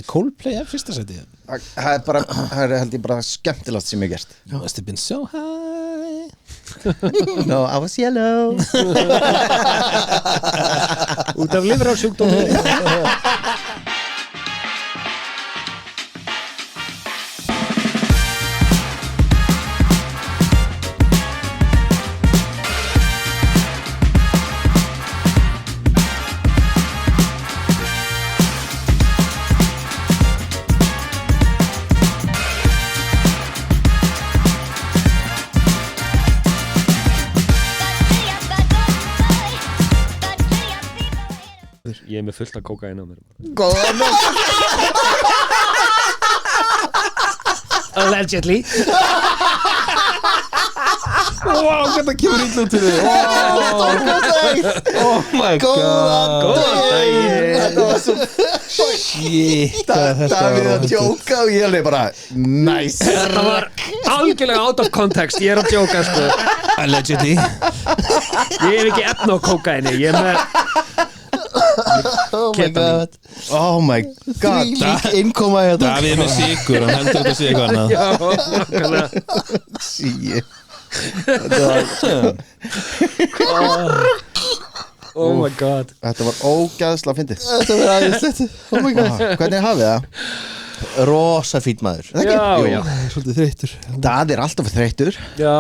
Coldplay fyrsta sæti Það bara, það held ég bara skemmtilegt sem ég gert Must have been so high No, I was yellow Út af lifrarsjúkdómi Ég með fullt af kókaín á mér Góða nótt Allegedly Wow, þetta kemur illa út til þig Oh my god Góðan daginn Þetta var svo Shit Davíð að djóka og ég alveg bara Nice Þetta var algjörlega out of context Ég að djóka sko Allegedly Ég hef ekki efna á kókaíni Ég er með Oh my god Lík innkoma hérna Davíð með sigur, hann heldur þetta sé eitthvað annað Já, nákvæmlega Sí Oh my god Þetta var ógæðslega fyndið Þetta var aðeinslegt Oh my god Hvernig hafið það? Rosa fýtt maður Já, já Svolítið þreyttur Það er alltaf þreyttur Já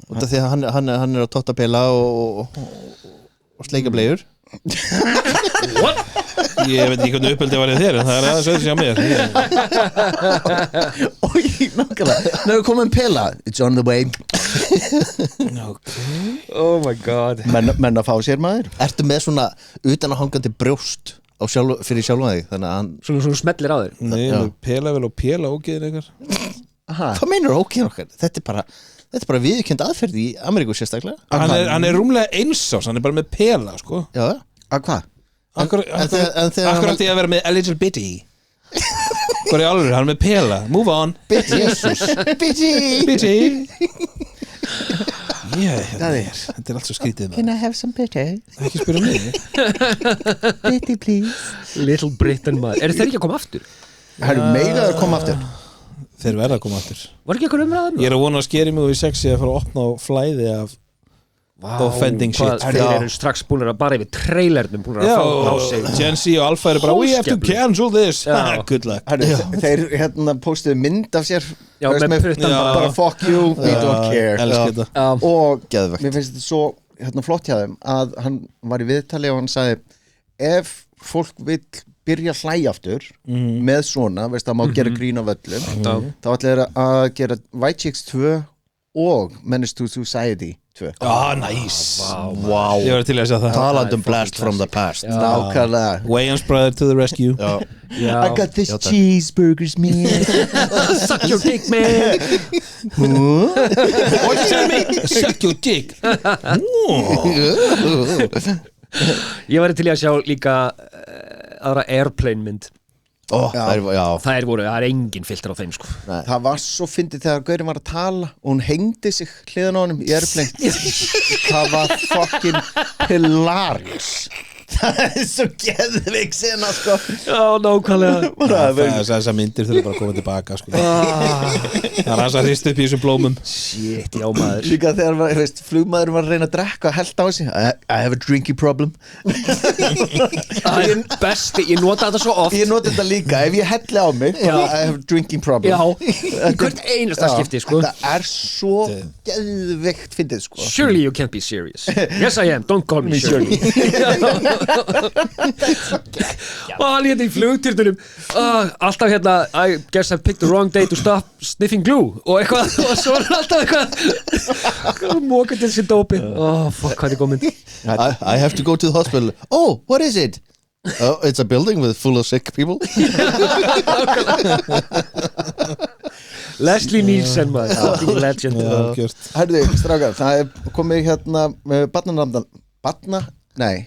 Út af því að hann er á tóttapela og sleika bleiur What? Ég veit ekki hvernig uppeldi var í þér en það er aðeins öðru sér á mér Ói, nákvæmlega Nú er komin pela It's on the way Oh my god Menn að fá sér maður Ertu með svona utanahangandi brjóst á fyrir sjálfan þig þannig að hann Svona smellir á þér Nei, pela vel og pela ógeðin eitthvað Hvað meinar ókyn okkar? Þetta er bara viðurkennd aðferð í Ameríku sérstaklega Hann er rúmlega einsás, hann er bara með pela sko. Já Að hvað? Akkur þegar átti ég að vera með a little bitty Hvað er alveg, hann er með pela Move on Jesus Bitty Þetta er allt svo skrítið Can I have some bitter? Ekki spyrja mig Bitty please Little Britain maður Eru þeir ekki að koma aftur? Það eru meira að koma aftur Þeir verða að koma aftur Var ekki eitthvað umræðan? Ég er að vona að skeri mig og í sexi að fara að opna á flæði af offending shit Þeir eru strax búinir að bara yfir trailernum búinir að fá á sig Gen Z og Alpha eru bara We have to cancel this Good luck Þeir hérna postuðu mynd af sér Já, með puttan bara fuck you, we don't care Og Geðvegt. mér finnst þetta svo hérna, flott hjá þeim að hann var í viðtali og hann sagði ef fólk vill byrja að hlæja aftur með svona, veist það má gera grín af öllum þá ætla að gera White Chicks 2 og Menace to Society 2 Nice Wow Ég var til að segja það Talandum blast from the past Nákvæmlega Wayans brother to the rescue I got this cheeseburgers man Suck your dick man What you tell me? Suck your dick Ég var til að sjá líka aðra airplane mynd Það er engin filter á þeim sko Það var svo fyndið þegar Gaurinn var að tala og hún hengdi sig hliðan á honum í airplane Það var fucking hilarious Það er svo geðveik sena sko Já, nákvæmlega Þessar myndir þurfa bara að koma tilbaka sko. Það er að hrista upp í þessum blómum Shit, já maður Líka þegar flugmaðurinn var að reyna að drekka og held á sig I have a drinking problem Það er besti, ég nota þetta svo oft Ég nota þetta líka, ef ég helli á mig I have a drinking problem Já, í hvert einasta skipti sko Þetta er svo geðveikt fyndið sko Surely you can't be serious Yes I am, don't call me Shirley Og hann hérna í flugtýrtunum alltaf hérna I guess I picked the wrong day to stop sniffing glue og eitthvað og svo er alltaf eitthvað móka til sér dópi fuck hvað er góð mynd I have to go to the hospital Oh, what is it? Oh, it's a building with full of sick people Leslie Nielsen maður fucking legend Herðu, strákar, það er komið hérna Nei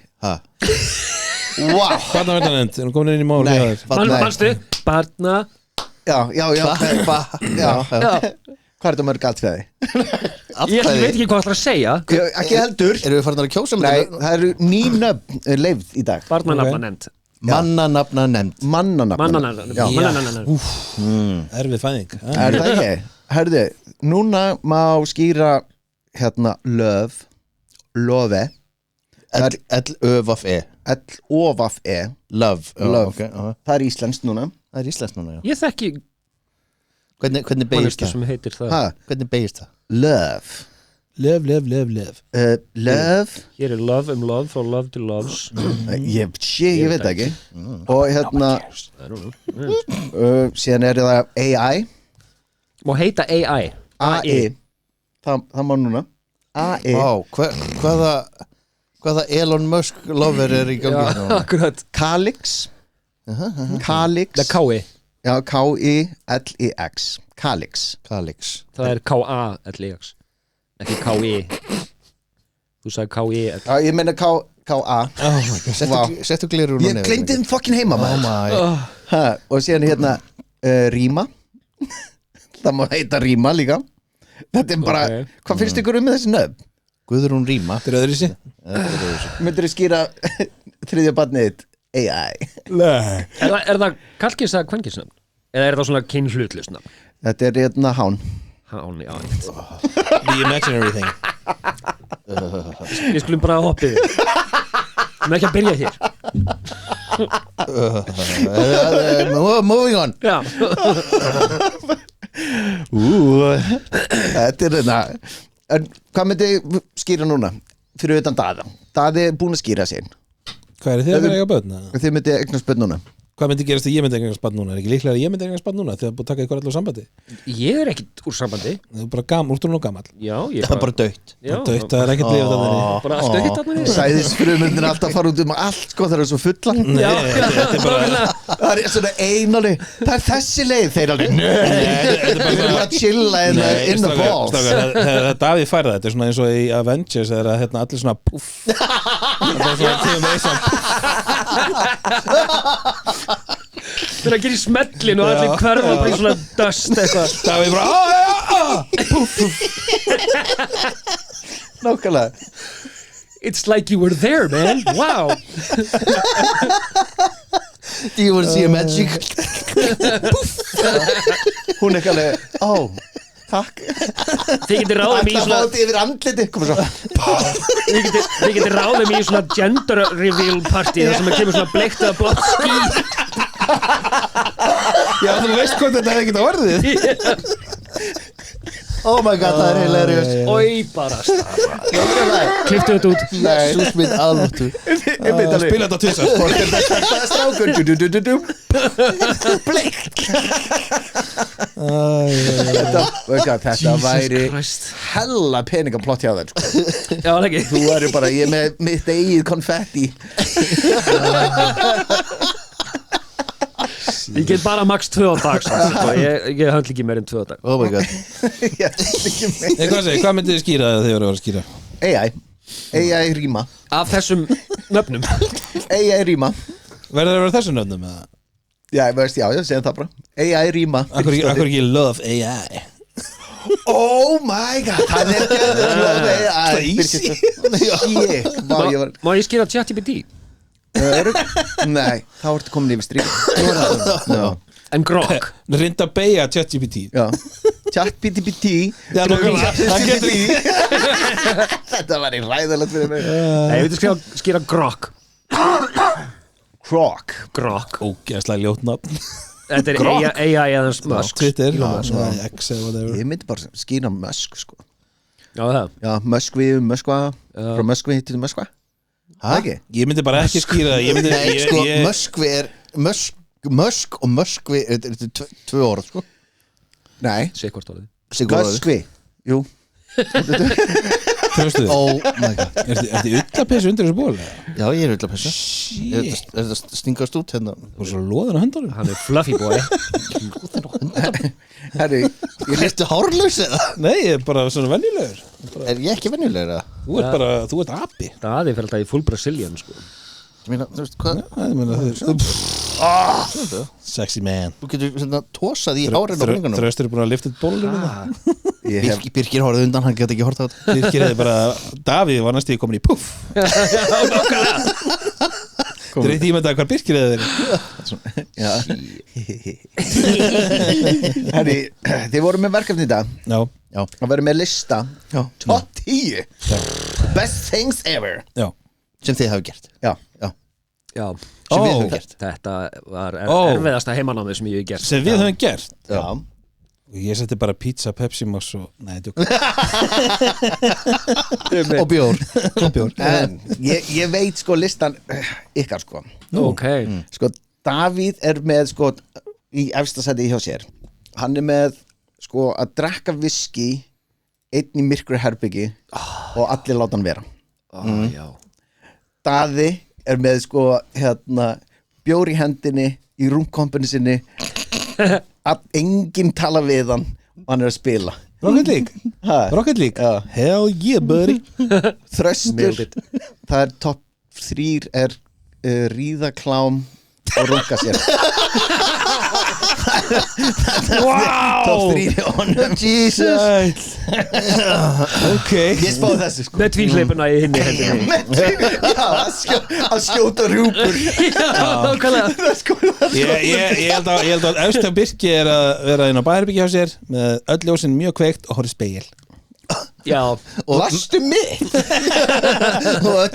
Wow Barnaverðanend, er hún komin inn í máli Manstu? Barna Já Hvað er þetta mörg atkvæði? Ég veit ekki hvað það er að segja Ekki heldur Erum við farin að kjósa með Nei, það eru 9 nöfn leifð í dag Barnanafnanefnd Mannanafna nefnd Mannanafna Erfið fæðing Er það ekki? Herðu, núna má skýra hérna lofe L-Ö-V-E L-O-V-E Love Love. Það er íslenskt núna Það er íslenskt núna, já Ég þekki Hvernig beigist manneskju það? sem heitir það Ha, Hvernig beigist það? love Love Hér er love frá love to loves Ég veit það ekki Og hérna síðan er það AI Má heita AI AI Það má núna AI Hvaða Elon Musk lover er í gangi núna? Akkurat Calix Calix Það er K-I Já, K-I-L-I-X Calix Það er K-A-L-I-X Ekki K-I Þú sagði K-I-L Já, ég meina K-A Settu glirur Ég glemdi þeim fokkin heima maður Og síðan hérna Ríma Það má heita Ríma líka Þetta er bara, hvað finnst ykkur með þessi nöfn? Guðrún Ríma Þetta er öðru sér Myndirðu skýra þriðja barnið AI? Nei Er það kallkins að kvenkisnafn? Eða er það svona kynhlutlusnafn? Þetta er hérna Hán Hán, já The imaginary thing Við skulum bara hoppið Við erum ekki að byrja hér Moving on Já Þetta er hérna En hvað myndi skýra núna? Fyrir utan Daði er búin að skýra sig Hvað er þið að vera eiga börn? Þið myndi eignast börn núna Hvað myndi gerast þegar ég myndi eignast barn núna? Er ekki líklega að ég myndi eignast barn núna þegar það er búið að taka ykkur allar úr sambandi? Ég er ekkit úr sambandi Þú er bara úrtrún og gamall Já, ég Það er bara dögt Dögt, það er ekkert lifið þannig Bara allt auðvitað þarna niður. Sæðisfrumundin alltaf fara út allt sko það er svo fullan Já, þetta er bara Það er svona einali Það er þessi leið þeir alveg Nei, við erum bara að chilla in the balls Þegar Davíð færða þetta er svona eins og í Avengers þegar allir svona puff Það er að gera í smellin og allir hverfa bara í svona dust eitthvað Davíð bara Nákvæmlega It's like you were there, man. Wow. Do you want to see a magic? Hún er ekki alveg takk Þið getur ráðið mig í svona Það fáti yfir andliti Þið getur ráðið mig í svona gender reveal party þar sem að kemur svona bleikt eða blott ský Já, þú veist hvað þetta hefði getað orðið Oh my god, það er hilarious. Oi, bara Klipptu þetta út Súsmið alvötu Spila þetta tvisar Það er strákur Bleikt Þetta væri hella peningaplott hjá þér Já, ekki Þú væri bara, ég með mitt eigið konfetti Ég get bara max 2 á dag Ég höndl ekki meir en 2 á dag Oh my god Hvað myndið þið skýra þegar þið voru að skýra? AI ríma Af þessum nöfnum AI ríma Verður það að vera þessum nöfnum? Já, veist, já, ég segja það bara AI ríma Akkur ekki love AI Oh my god Það er ekki love AI Má ég skýra ChatGPT? Nei, þá ertu komin yfir strík En Grok Reynda að beigja ChatGPT ChatGPT Þetta var í ræðalegt fyrir mig Nei, ég veit að skýra Grok Grok Ógeðslega ljótnafn Þetta er AI eða Musk Twitter, X eða whatever Ég myndi bara skýra Musk sko. Já, það Já, Muskvi, Muskva Frá Muskvi til Muskva Ég myndi bara ekki skýra það Nei, sko, Muskvi er Musk og Muskvi Þetta er 2 orð, sko Nei, Sikkvart orðið Muskvi Jú Tröstu þið? Oh my god Er þið ullapessu undir þessu ból? Já, ég er ullapessu Er þetta stingast út hérna? Þú er svo loðan á höndunum Hann er fluffy boy Herri Ertu hárlaus eða? Nei, ég er bara svona venjulegur Er ég ekki venjulegur eða? Þú ert api Það er fyrir alltaf í full Brazilian sko. Ég meina, þú veist hvað? Sexy man Þú getur svona tósað í hárinu og hringunum Þröstur er búin að lifta bólunum Birkir horfði undan, hann geti ekki horft á þetta Birkir hefði bara Davíð var næstu komin í puff Þetta tímandag hvar Birkir eða þeir Já Herri, þið voru með verkefni í dag Já, að vera með lista Top 10 Best things ever já sem þið hafi gert Já, Já, sem við höfum gert þetta var erfiðasta heimanámið sem ég hef gert Sem við höfum gert já. Ég setti bara pizza, Pepsi Max og nei, djók og bjór En ég veit sko listan ykkar sko Ok, Sko Davíð er með sko í efsta sæti hjá sér Hann er með sko að drekka viski einn í myrkri herbyggi og allir láta hann vera já Daði er með sko bjór í hendinni í rúmkompinu sinni að enginn tala við hann og hann er að spila Rocket League ha? Rocket League Já. Hell yeah buddy Þröstur það er topp 3 er ríðaklám og runga sér topp 3 í honum Jesus Ok ég spáði þessu sko Með tvíhleipuna í hinni hendinni að skjóta rjúpur Já, nákvæmlega Ég held að Austan Birki er að vera inn á bæherbyggja hjá sér með öll ljósin mjög kveikt og horfði spegil Já, lastu mig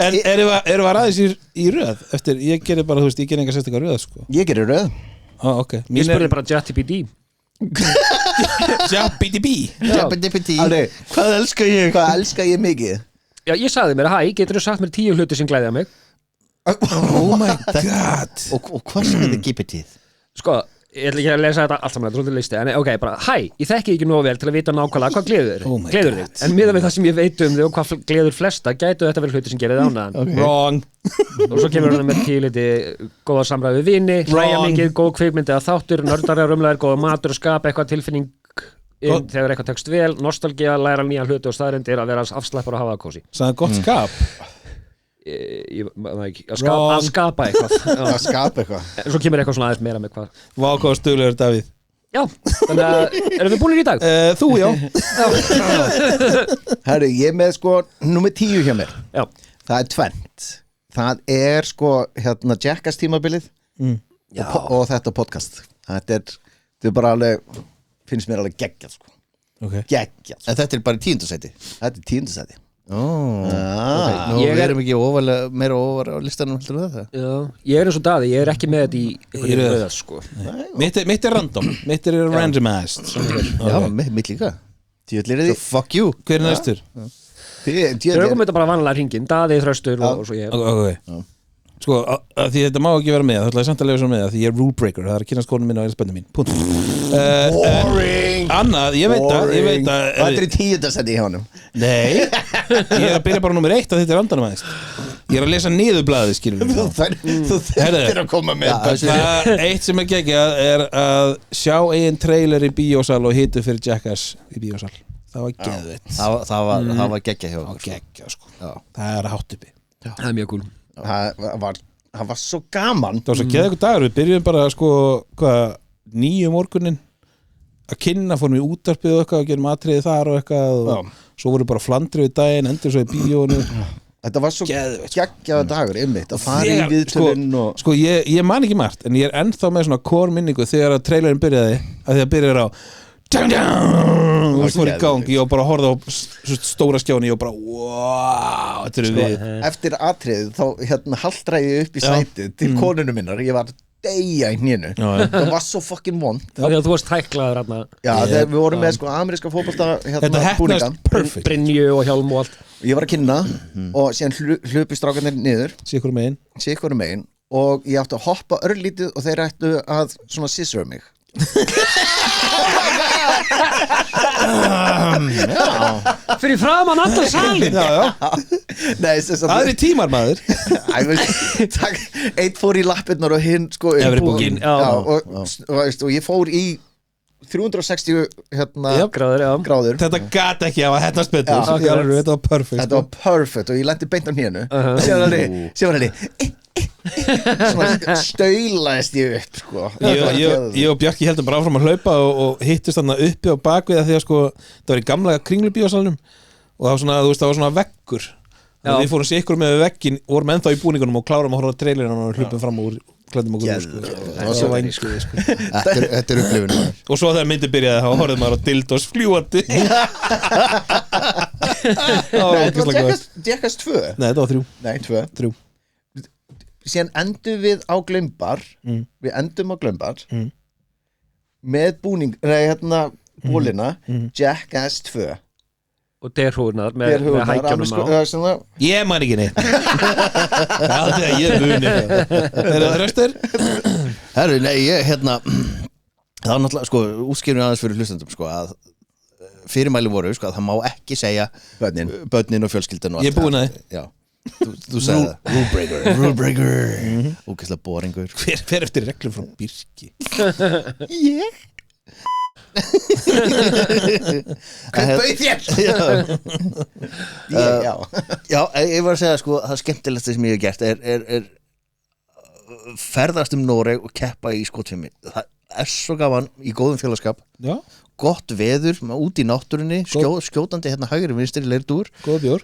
En erum við að ræðis í röð eftir, ég gerir bara, þú veist, ég gerir enga sérstaklega röð sko. ég gerir röð Ok ég spurði bara JetTPD BDB Alveg, hvað elska ég mikið Já, ég sagði mér, hæ, getur þú sagt mér 10 hluti sem glæðja mig Oh my god og hvað sem er GPT Sko, ég ætla ekki að lesa þetta allt saman, þetta er svolítið listi en ok, bara, hæ, ég þekki ekki nógu vel til að vita nákvæmlega hvað gleður Oh my þig God. en miðað við það sem ég veit um þig og hvað gleður flesta gætu þetta verið hluti sem gerir þig ánægðan Wrong og svo kemur hann með tíliti góða samræði við vini, hlæja Wrong. mikið, góð kvikmyndi að þáttur, nördarja rumlaðir, góða matur og skapa eitthvað tilfinning þegar eitthvað tekst vel, nostalgía, læra nýja hluti og staðrendir að vera afslæppar og hafa það kósi Sæði gott skap að skapa eitthvað að skapa eitthvað svo kemur eitthvað svona aðeins meira með hvað Vá hvað stöðlegur Davíð já, þannig að erum við búinir í dag? Þú já herru, ég er með sko nummer 10 hjá mér Já, það er tvennt það er sko Jackass tímabilið og þetta podcast þetta er bara alveg finnst mér alveg geggjað sko okay. geggjað en þetta er bara í 10. sæti þetta er 10. sæti Nú, Ég við er- erum ekki meira ofar á listanum heldur við þetta já, ég er eins og Daði, ég er ekki með þetta í einhverju röð. röð sko mitt er random Mitt er randomized já, mitt líka djöðlir so fuck you Hver er næstur? Tökum þetta bara vanlega hringin, Daði, Þröstur og svo ég Ok Sko, að því þetta má ekki vera með þá ætla ég samt að lega svo með það því ég er rule breaker það er að kynast konum mín og er spennum mín Punkt boring Annað, ég veit að þetta er í 10. sæti hjá honum Nei, ég er að byrja bara nummer 1 að þetta er randomized Ég er að lesa niður blaðið, skilur þú þurftir að koma með Það eitt sem er geggjað er að sjá eigin trailer í bíósal og hitu fyrir Jackass í bíósal Það var geðveitt það var geggja hjá Það var okkur geggjað, sko Það er að hátt uppi Það er mjög cool það var svo gaman Það var svo geðveikur dagur, við byrjum bara sko, 9 morgunin að kynna, fórum í útvarpið og eitthvað og gerum atriði þar og eitthvað og svo voru bara flandrið við daginn, endur svo í bíónu þetta var svo geggjaða dagur einmitt að fara í Þegar, viðtölinn og Sko, ég man ekki margt en ég er ennþá með svona core minningu þegar að trailerin byrjaði að því að byrjaði á og það fór í gang ég var bara að horfa á stóra skjáni og bara wow, þetta eru við eftir atriðið þá haldraði ég upp í sætið til konunum minnar ég var deyja í hnénu það var svo fucking vond Þegar þú varst tæklaður hérna já, þegar við vorum með sko ameríska fótbolta Þetta búninga hefnast perfect Brynju og hjálm og allt ég var að kynna og síðan hlupi strákarnir niður Sikur megin sikkurum megin og ég átti að hoppa örlítið og þeir ættu að svona scissora mig Fyrir framan allar salin nei, Aðri tímar maður takk, eitt fór í lappirnar og hinn sko Efri upp búkinn, og ég fór í 360 gráður Þetta gat ekki að þetta spiltur Já, Þetta var perfect þetta var perfect og ég lendi beint á hnénu síðan var henni svona staulaðist ég upp sko. Ég og Bjarki heldum bara áfram að hlaupa og hittist þarna uppi á bakvið því að sko það var í gamla kringlubíósalnum og það var svona, þú veist, það var svona veggur Við fórum sér ykkur með veggin, vorum ennþá í búningunum og klárum að horfa á trailerinn og hlupum fram úr klæddum okkur úr, Það var svo vænsku, Þetta er upplifun Og svo þegar myndi byrjaði þá horfði maður á dildos fljúandi Það var ógeðslega gott. Jackass 2 Nei, þetta var 3 Nei, 2 3 Síðan endum við á Glaumbar Við endum á Glaumbar með búning, bólina Jackass 2 Og derhúðnar með hækjunum á Ég man ekki neitt Það er þegar ég muni Er það þröstur? Herru, nei, ég, það var náttúrulega, sko, útskýrun aðeins fyrir hlustendum, sko, að fyrirmæli voru, sko, að það má ekki segja börnin og fjölskyldan og Ég er búin að þið Já, þú sagði það Rule breaker Ógeðslega boringur Hver eftir reglum frá Birki? Ég? Hvað bauð þér? Já Já, ég var að segja, sko, það skemmtilegsta sem ég hef gert er ferðast Noreg og keppa í skotfimi Það er svo gaman í góðum félagskap Já, gott veður, út í náttúrunni skjótandi hægri vinstri leirdúr góð bjór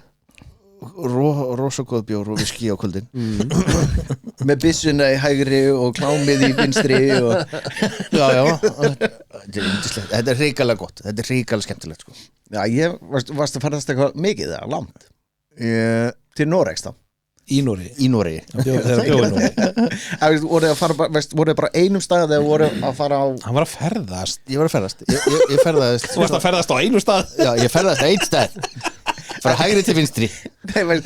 rosa góð bjór og viski á kvöldin Með byssuna í hægri og klámið í vinstri og... Já, þetta er yndislegt Þetta er hrikalega gott, þetta er hrikalega skemmtilegt, sko. Já, varst að ferðast eitthvað mikið það, langt Til Noregs þá Í Noregi Þegar bjóði Noregi Voruð bara einum stað eða voruð að fara á Hann var að ferðast Ég var að ferðast Ég ferðaðist Þú varst að ferðast á einu stað Já, ég ferðaðist á einn stað Frá hægri til vinstri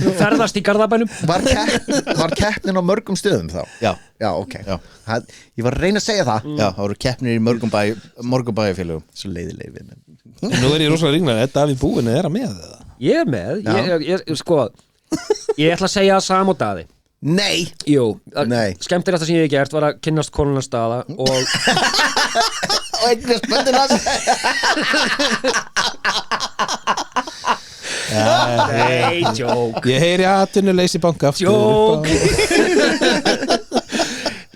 Þú ferðast í Garðabænum Var keppnin á mörgum stöðum þá? Já, ok Ég var að reyna að segja það Já, það voru keppnir í mörgum bæjarfélögum Svo leiðileg Nú er ég rosalega ringlega Er Davíð búinn að með það? Ég er með, sko Ég ætla að segja Sam og Daði Nei Jú, Nei. skemmtilegasta sem ég hef gert var að kynnast konunars staða og Og eignast böndin hans Nei, joke Ég heyri atvinnuleysi banka aftur Joke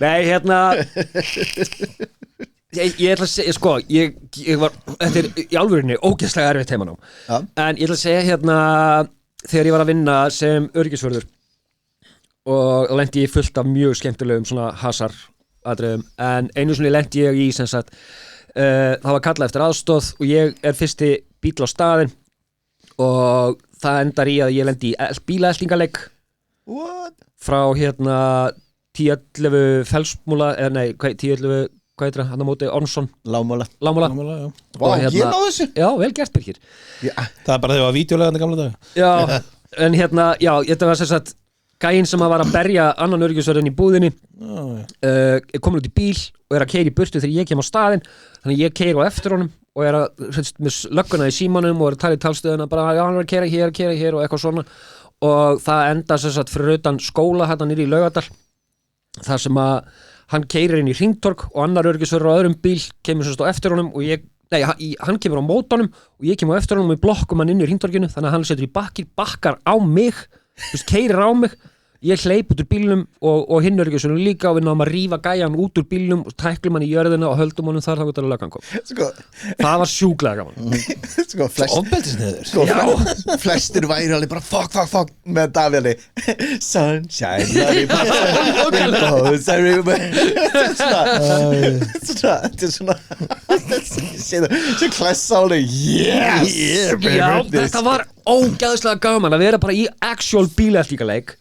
Nei, Ég ætla að segja, sko ég var, þetta er í alvörinni ógeðslega erfitt heimanám En ég ætla að segja þegar ég var að vinna sem öryggisvörður og lendi ég fullt af mjög skemmtilegum svona hasar-atriðum en einu svona lendi ég í sem sagt það var kallað eftir aðstoð og ég er fyrsti bíll á staðinn og það endar í að ég lendi í bílaeltingaleik frá 10-11 Fellsmúla eða nei, 10-11 hvað heitir hann á móti, Ornsson Lágmála já. Vá, ég náðu þessu Já, vel gert Birkir Það er bara þegar það var vídeolegandi gamla dag Já, en já, þetta var sem sagt gæinn sem var að berja annan öryggisvörðin í búðinni er komin út í bíl og er að keyra í burtu þegar ég kem á staðinn þannig ég keyri á eftir honum og er að með lögguna í símanum og er að tala í talstöðuna bara, já, hann var að keyra hér og eitthvað svona og það enda sem sagt fyrir utan skóla hérna nýri í Laugardal þar sem að hann keyrir inn í hringtorg og annar öryggisvörður á öðrum bíl kemur sem sagt á eftir honum og hann kemur á mótunum og ég kemur á eftir honum og við blokkum hann inn í hringtorginu þannig að hann setur í bakkar á mig keyrir á mig ég hleyp út úr bílnum og hinn öryggisvörður líka og við náðum að rífa gæjan út úr bílnum og tæklum hann í jörðina og höldum honum þar þá til að löggan kom það var sjúklega gaman Ofbeldisniður Flestir væri alveg bara fuck með Davíðli Sunshine Þetta er svona sem klessa alveg yes Já, þetta var ógeðslega gaman að vera bara í actual bílaeltingaleik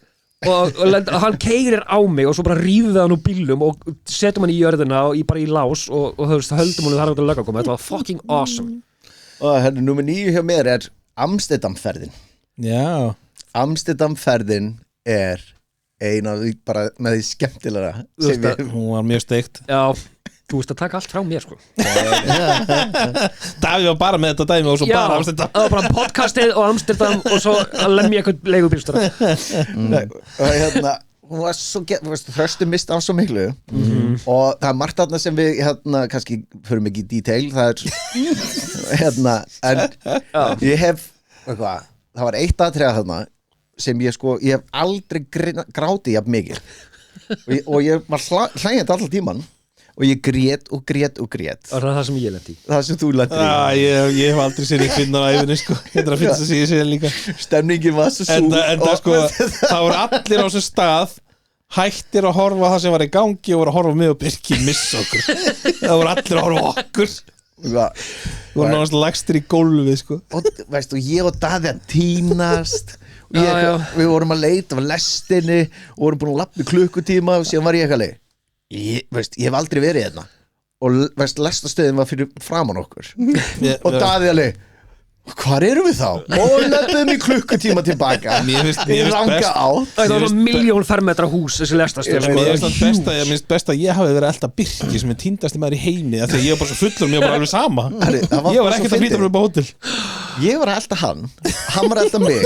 og hann keyrir á mig og svo bara rífum við hann úr bílnum og setjum hann í jörðina og bara í lás og höldum hann þar út að lögga koma þetta var fucking awesome Og númer 9 hjá mér er Amsterdamferðin Já Amsterdamferðin er eina af því bara með því skemmtilega sem Hún var mjög steikt Já, þú veist að taka allt frá mér sko Davíð var bara með þetta dæmi og svo bara Amsterdam það var bara podcastið og Amsterdam og svo að lemja eitthvað leigubílstjóra og hún var svo þröstu mist af svo miklu og það er margt þarna sem við kannski förum ekki í detail það er en ég hef það var eitt atriði þarna sem ég hef aldrei grátið jafn mikið og ég var hlægjandi allan tíman og ég grét og grét og grét Og það sem ég lenti í það sem þú lendir ég hef aldrei séð í finnar á æfinni sko. Þetta er að finna sig í sig líka stemningin var svo súr Enda sko, það voru allir á þessum stað hættir að horfa það sem var í gangi og voru að horfa mig og Birkir missa okkur það voru allir að horfa okkur og Þú voru náttúrulega lagstir í gólfið sko. veistu, ég og Daði að tínast og Já. við vorum að leita af lestinni og vorum búin að lappa í klukkutíma og síðan var ég eitthvað ég hef aldrei verið hérna og veist, lestastöðin var fyrir framan okkur og Daði alveg hvar erum við þá? Og löpum í klukkutíma tilbaka Mér finnst í ranga best- átt Það var svona 1.000.000 fermetra hús þessi lestastöð Mér finnst best að ég hafi verið alltaf Birki sem er týndasti maður í heimi af því að ég var bara svo fullur og mér var bara alveg sama Herri, það var Ég bara var svo ekkert að flýta fyndið. mér upp á hótel ég var að elda hann var að elda mig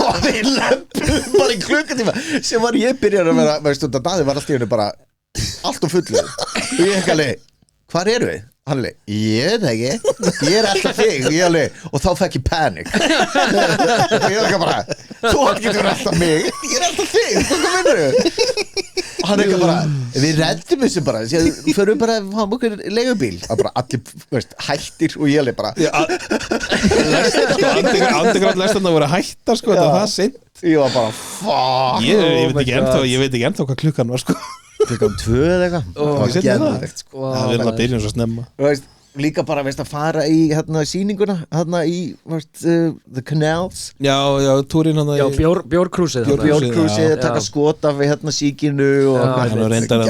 og við löpum bara í klukkutíma sem var ég byrjar að vera veistu, Daði var alltaf í hennu bara allt og fullur og ég ekki alveg hvar eru við? Hann alveg, ég veit ekki ég er alltaf þig og þá fekk ég panik og ég er ekki bara þú getur alltaf mig ég er alltaf þig, hvað minnur og hann ekki bara, við reddum þessu bara fyrir bara að hafa okkur leigubíl að bara allir veist, hættir og ég alveg bara Andegrátt lestarna voru hættar sko, þetta var það sinn ég var bara, fuck Ég veit ekki ennþá hvað klukkan var sko klukkan 2 eða eitthvað það var geðveikt, sko. Það verður að byrja svo snemma Þú veist, líka bara veist, að fara í hérna, sýninguna hérna, í veist, The Canals Já, túrin hann Já, bjórkrúsið Bjórkrúsið, Já. taka skot af hérna, síkinu og Já, reyndar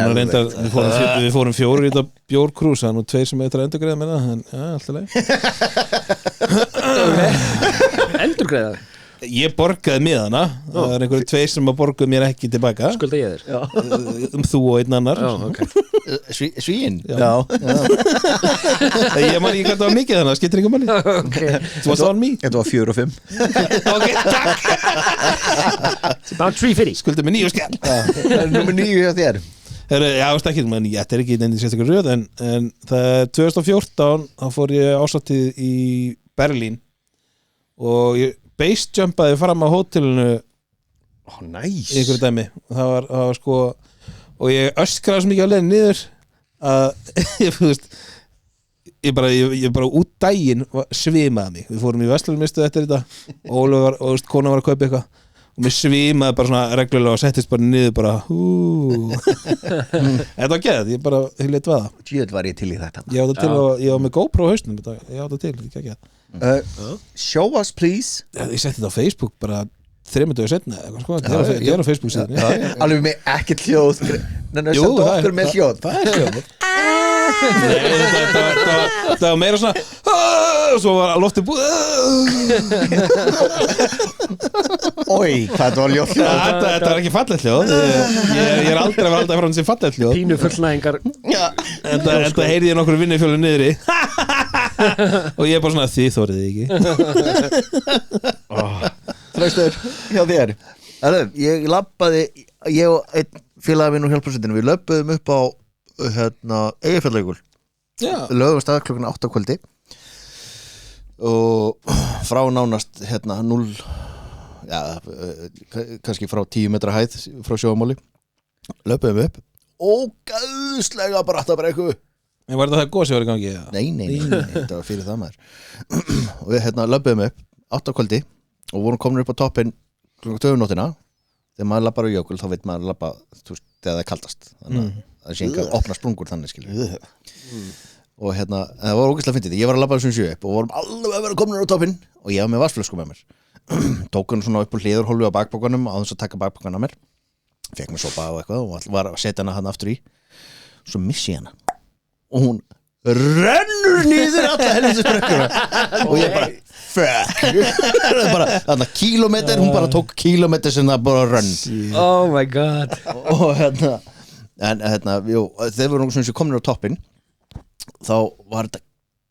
við fórum 4 í þetta bjórkrús það er nú 2 sem eitthvað endurgreiða með það en ja, alltaf leið Endurgreiða Ég borgaði miðana það er einhverju 2 sem að borguðu mér ekki tilbaka Skulda ég þér þú og einn annar Já, ok Svíinn Já. Ég man ekki hvað það var mikið þannig, það skiptir ekki máli Okay. Þú varst on me Þetta var 4 og 5 Ok, takk About 350 Skuldið mig 9 skall Númer 9 hjá þér Já, veist ekki, menn ég er ekki neynið sérstaklega röð en það er 2014 þá fór ég ásatíð í Berlín og ég basejumpaði fram á hótelinu Næs í einhverju dæmi og það var sko og ég öskraði svo mikið á leiðin niður að ég bara út daginn svimaði mig við fórum í Vestlunarmiðstöð eftir þetta og Ólafur og konan var að kaupa eitthvað og mér svimaði bara svona reglulega og settist bara niður bara þetta var geð, ég bara leit við það Tjöld var ég til í þetta ég á það til og ég á með GoPro á hausnum ég á það til, ekki ekki Show us please ég setti þetta á Facebook bara 3 dögur setna eða eitthvað sko, ég er á Facebook síðan Alveg með ekkert hljóð Nennar Jú, samt það er- okkur með hljóð það er hljóð það var meira svona og svo var loftið búið Ói, hvað þetta var ljóð þetta var ekki fallegt hljóð ég er aldrei að halda frá þessi fallegt hljóð Pínu fullnæðingar þetta heyrði ég nokkru vinnufjölu niðri og ég er bara svona því þóriði ekki Þraustur, hjá þér Ég labbaði ég og einn félagi minn og hjálparsveitinu við löbbuðum upp á Eyjafjallajökul já, lögum stað klukkan 8 kvöldi og frá nánast 0 kannski frá 10 metra hæð frá sjóamáli löbbuðum upp ógæðslega bratta brekku en var þetta það gósi var í gangi nei, þetta var fyrir það maður og við löbbuðum upp 8 kvöldi og vorum komin upp á toppinn klukkan 2 nóttina þegar maður labbar á jökul þá veit maður labba þegar það er kaldast þannig að það sé ekki að opna sprungur þannig skilur og en það var ógeðslega fyndið ég var að labba þessum 7 upp og vorum alveg að vera komin á toppinn og ég var með vatnsflösku með mér tók hann svona upp úr hliðurhólfi á bakbókanum á þess að taka bakbókan af mér fekk mér sopa og eitthvað og var að setja hana aftur í svo missi ég hana og hún rennur niður alla helviti sprekkuna og ég bara fuck bara þarna kílómetr hún bara tók kílómetr sem það bara rönn Oh my god og þegar við vorum komin á toppinn þá var þetta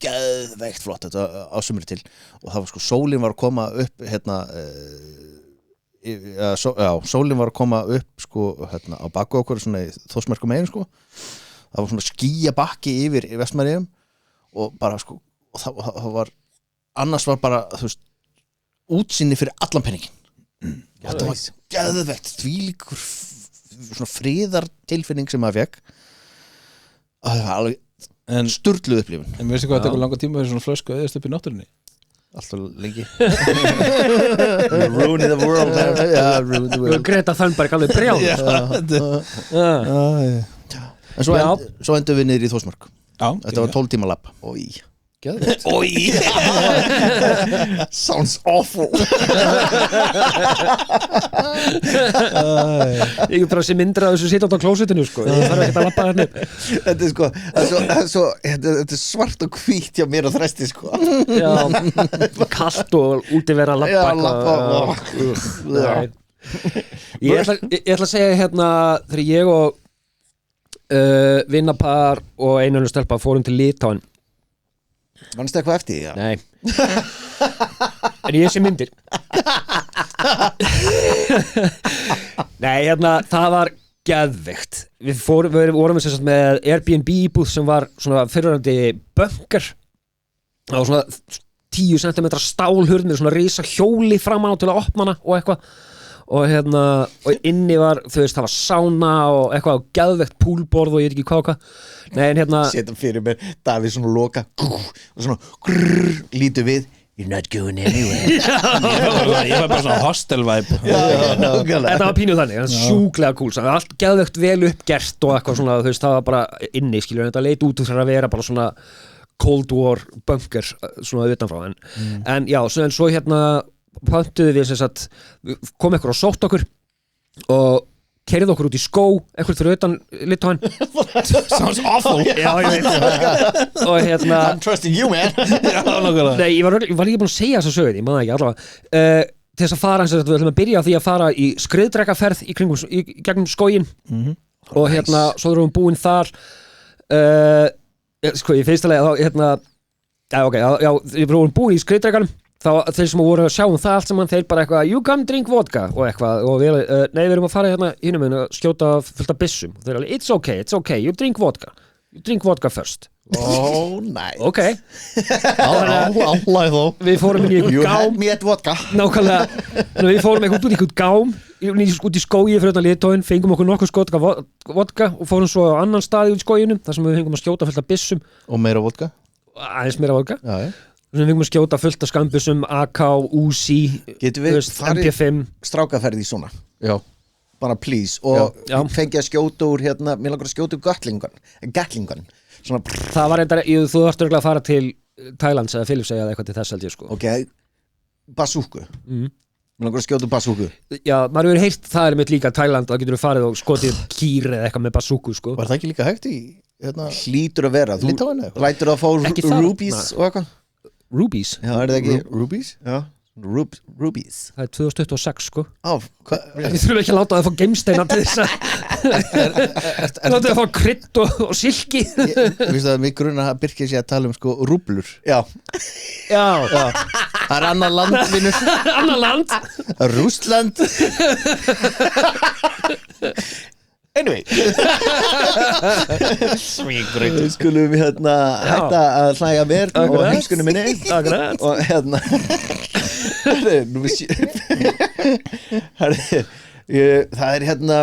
geðveikt flott þetta á sumri til og það var sko sólin var að koma upp sólin var að koma upp sko á baku okkur svona í Þórsmerkum megin sko það var svona skýjabakki yfir í Vestmannaeyjum og bara sko og það var annars var bara þú veist útsýni fyrir allan penningin þetta var geðveikt þvílíkur svona friðartilfinning sem maður fekk Það er alveg En, sturluð upplifun en veistu hvað, það tekur langa tíma fyrir svona flösku að eðast upp í náttúrunni? Alltaf lengi Ruining the world Já, ruin the world Greta Thunberg alveg brjál En svo endur við niður í Þórsmörk Já, Þetta var 12 tíma lapp Oi. Oi. Sounds awful Ég er bara að sé myndir af þessu sitt á klósitinu sko. Ég þarf ekki að lappa þarna upp. Þetta er sko þetta er svart og hvít hjá mér og þresti sko Já, kalt og úti vera að Já, lappa lappa Nei. Ég ætla að segja hérna þegar ég og vinnapar og einu stelpa fórum til Litáin. Vannstu eitthvað eftir því? Nei En ég sé myndir Nei, hérna, það var geðveikt. Við vorum sem sagt með Airbnb íbúð sem var svona fyrirrandi bunker. Það var svona 10 cm stálhurð með svona risa hjóli framan á til að opna hana og eitthvað. Og hérna, og inni var, þú veist, það var sauna og eitthvað og geðveikt púlborð og ég veit ekki hvað og hvað. Nei, en hérna Setja fyrir mér Davíð svona loka og svona lítur við You're not going anywhere Ég var bara svona hostel vibe. Þetta var pínuð þannig, sjúklega kúl. Það var allt geðveikt vel uppgert og eitthvað svona, þú veist, það var bara inni, skilur, þetta leit út úr að vera bara svona Cold War bunker svona utanfrá, en já, svo hérna pöntuðu við sem sagt, kom ekkur og sótt okkur og keyrið okkur út í skó, eitthvað fyrir utan Litáin. Sounds awful. Já, ég veit og hérna I'm trusting you man Nei, ég var ekki búin að segja þessa sögð, ég man það ekki allavega til þess að fara, við ætlum að byrja á því að fara í skriðdrekaferð í gegnum skóginn og hérna, svo erum við búin þar sko, í fyrsta leið þá, hérna við vorum búin í skriðdrekanum þá þeir sem voru að sjá það allt saman, þeir bara eitthvað you come drink vodka og eitthvað og nei, við erum að fara hérna hinum en að skjóta fullt af byssum og þeir alveg it's okay, you drink vodka first. Oh, nice Ok Álæg þó Við fórum inn í You einhvern had gám me at vodka Nákvæmlega Við fórum út í einhvern gám út í skógi fyrir utan Litáin, fengum okkur nokkuð skotka vodka og fórum svo á annan staði út í skóginum þar sem við fengum að skjóta fullt af byssum Og meira vodka aðeins meira vodka Já, við fengum að skjóta fullt af skambusum AK, Uzi, Getum við farið MP5 strákaferð í svona Já bara please og Já. fengi að skjóta úr hérna, mér langar að skjóta úr gatlingan svona Það var reyndar, þú þarft örugglega að fara til Thailands eða Philips eða eitthvað til þess held ég sko ok, bazooku mér langar að skjóta úr bazooku Já, maður hefur heyrt það er mitt líka Thailand þá getur við farið og skotið kýr eða eitthvað með bazooku sko Var það ekki líka hægt í hérna hlýtur að vera, þú Litáin eða? lætur að fá Ekki það, rubies nei. og eitthvað Rubies, já, er það ekki, Rubies? já, rubies það er 2026 sko á, Við þurfum ekki að láta það að fá geimsteina til þess að láta það að fá krydd og silki Vistu það mig grunna að Birkir sé að tala um sko rúblur já, Já, Það er annað land vinnur annar land Rússland anyway við skulum hérna hætta að hlæja mér og Akkurat. heimskunum minni Akkurat. og hérna það er hérna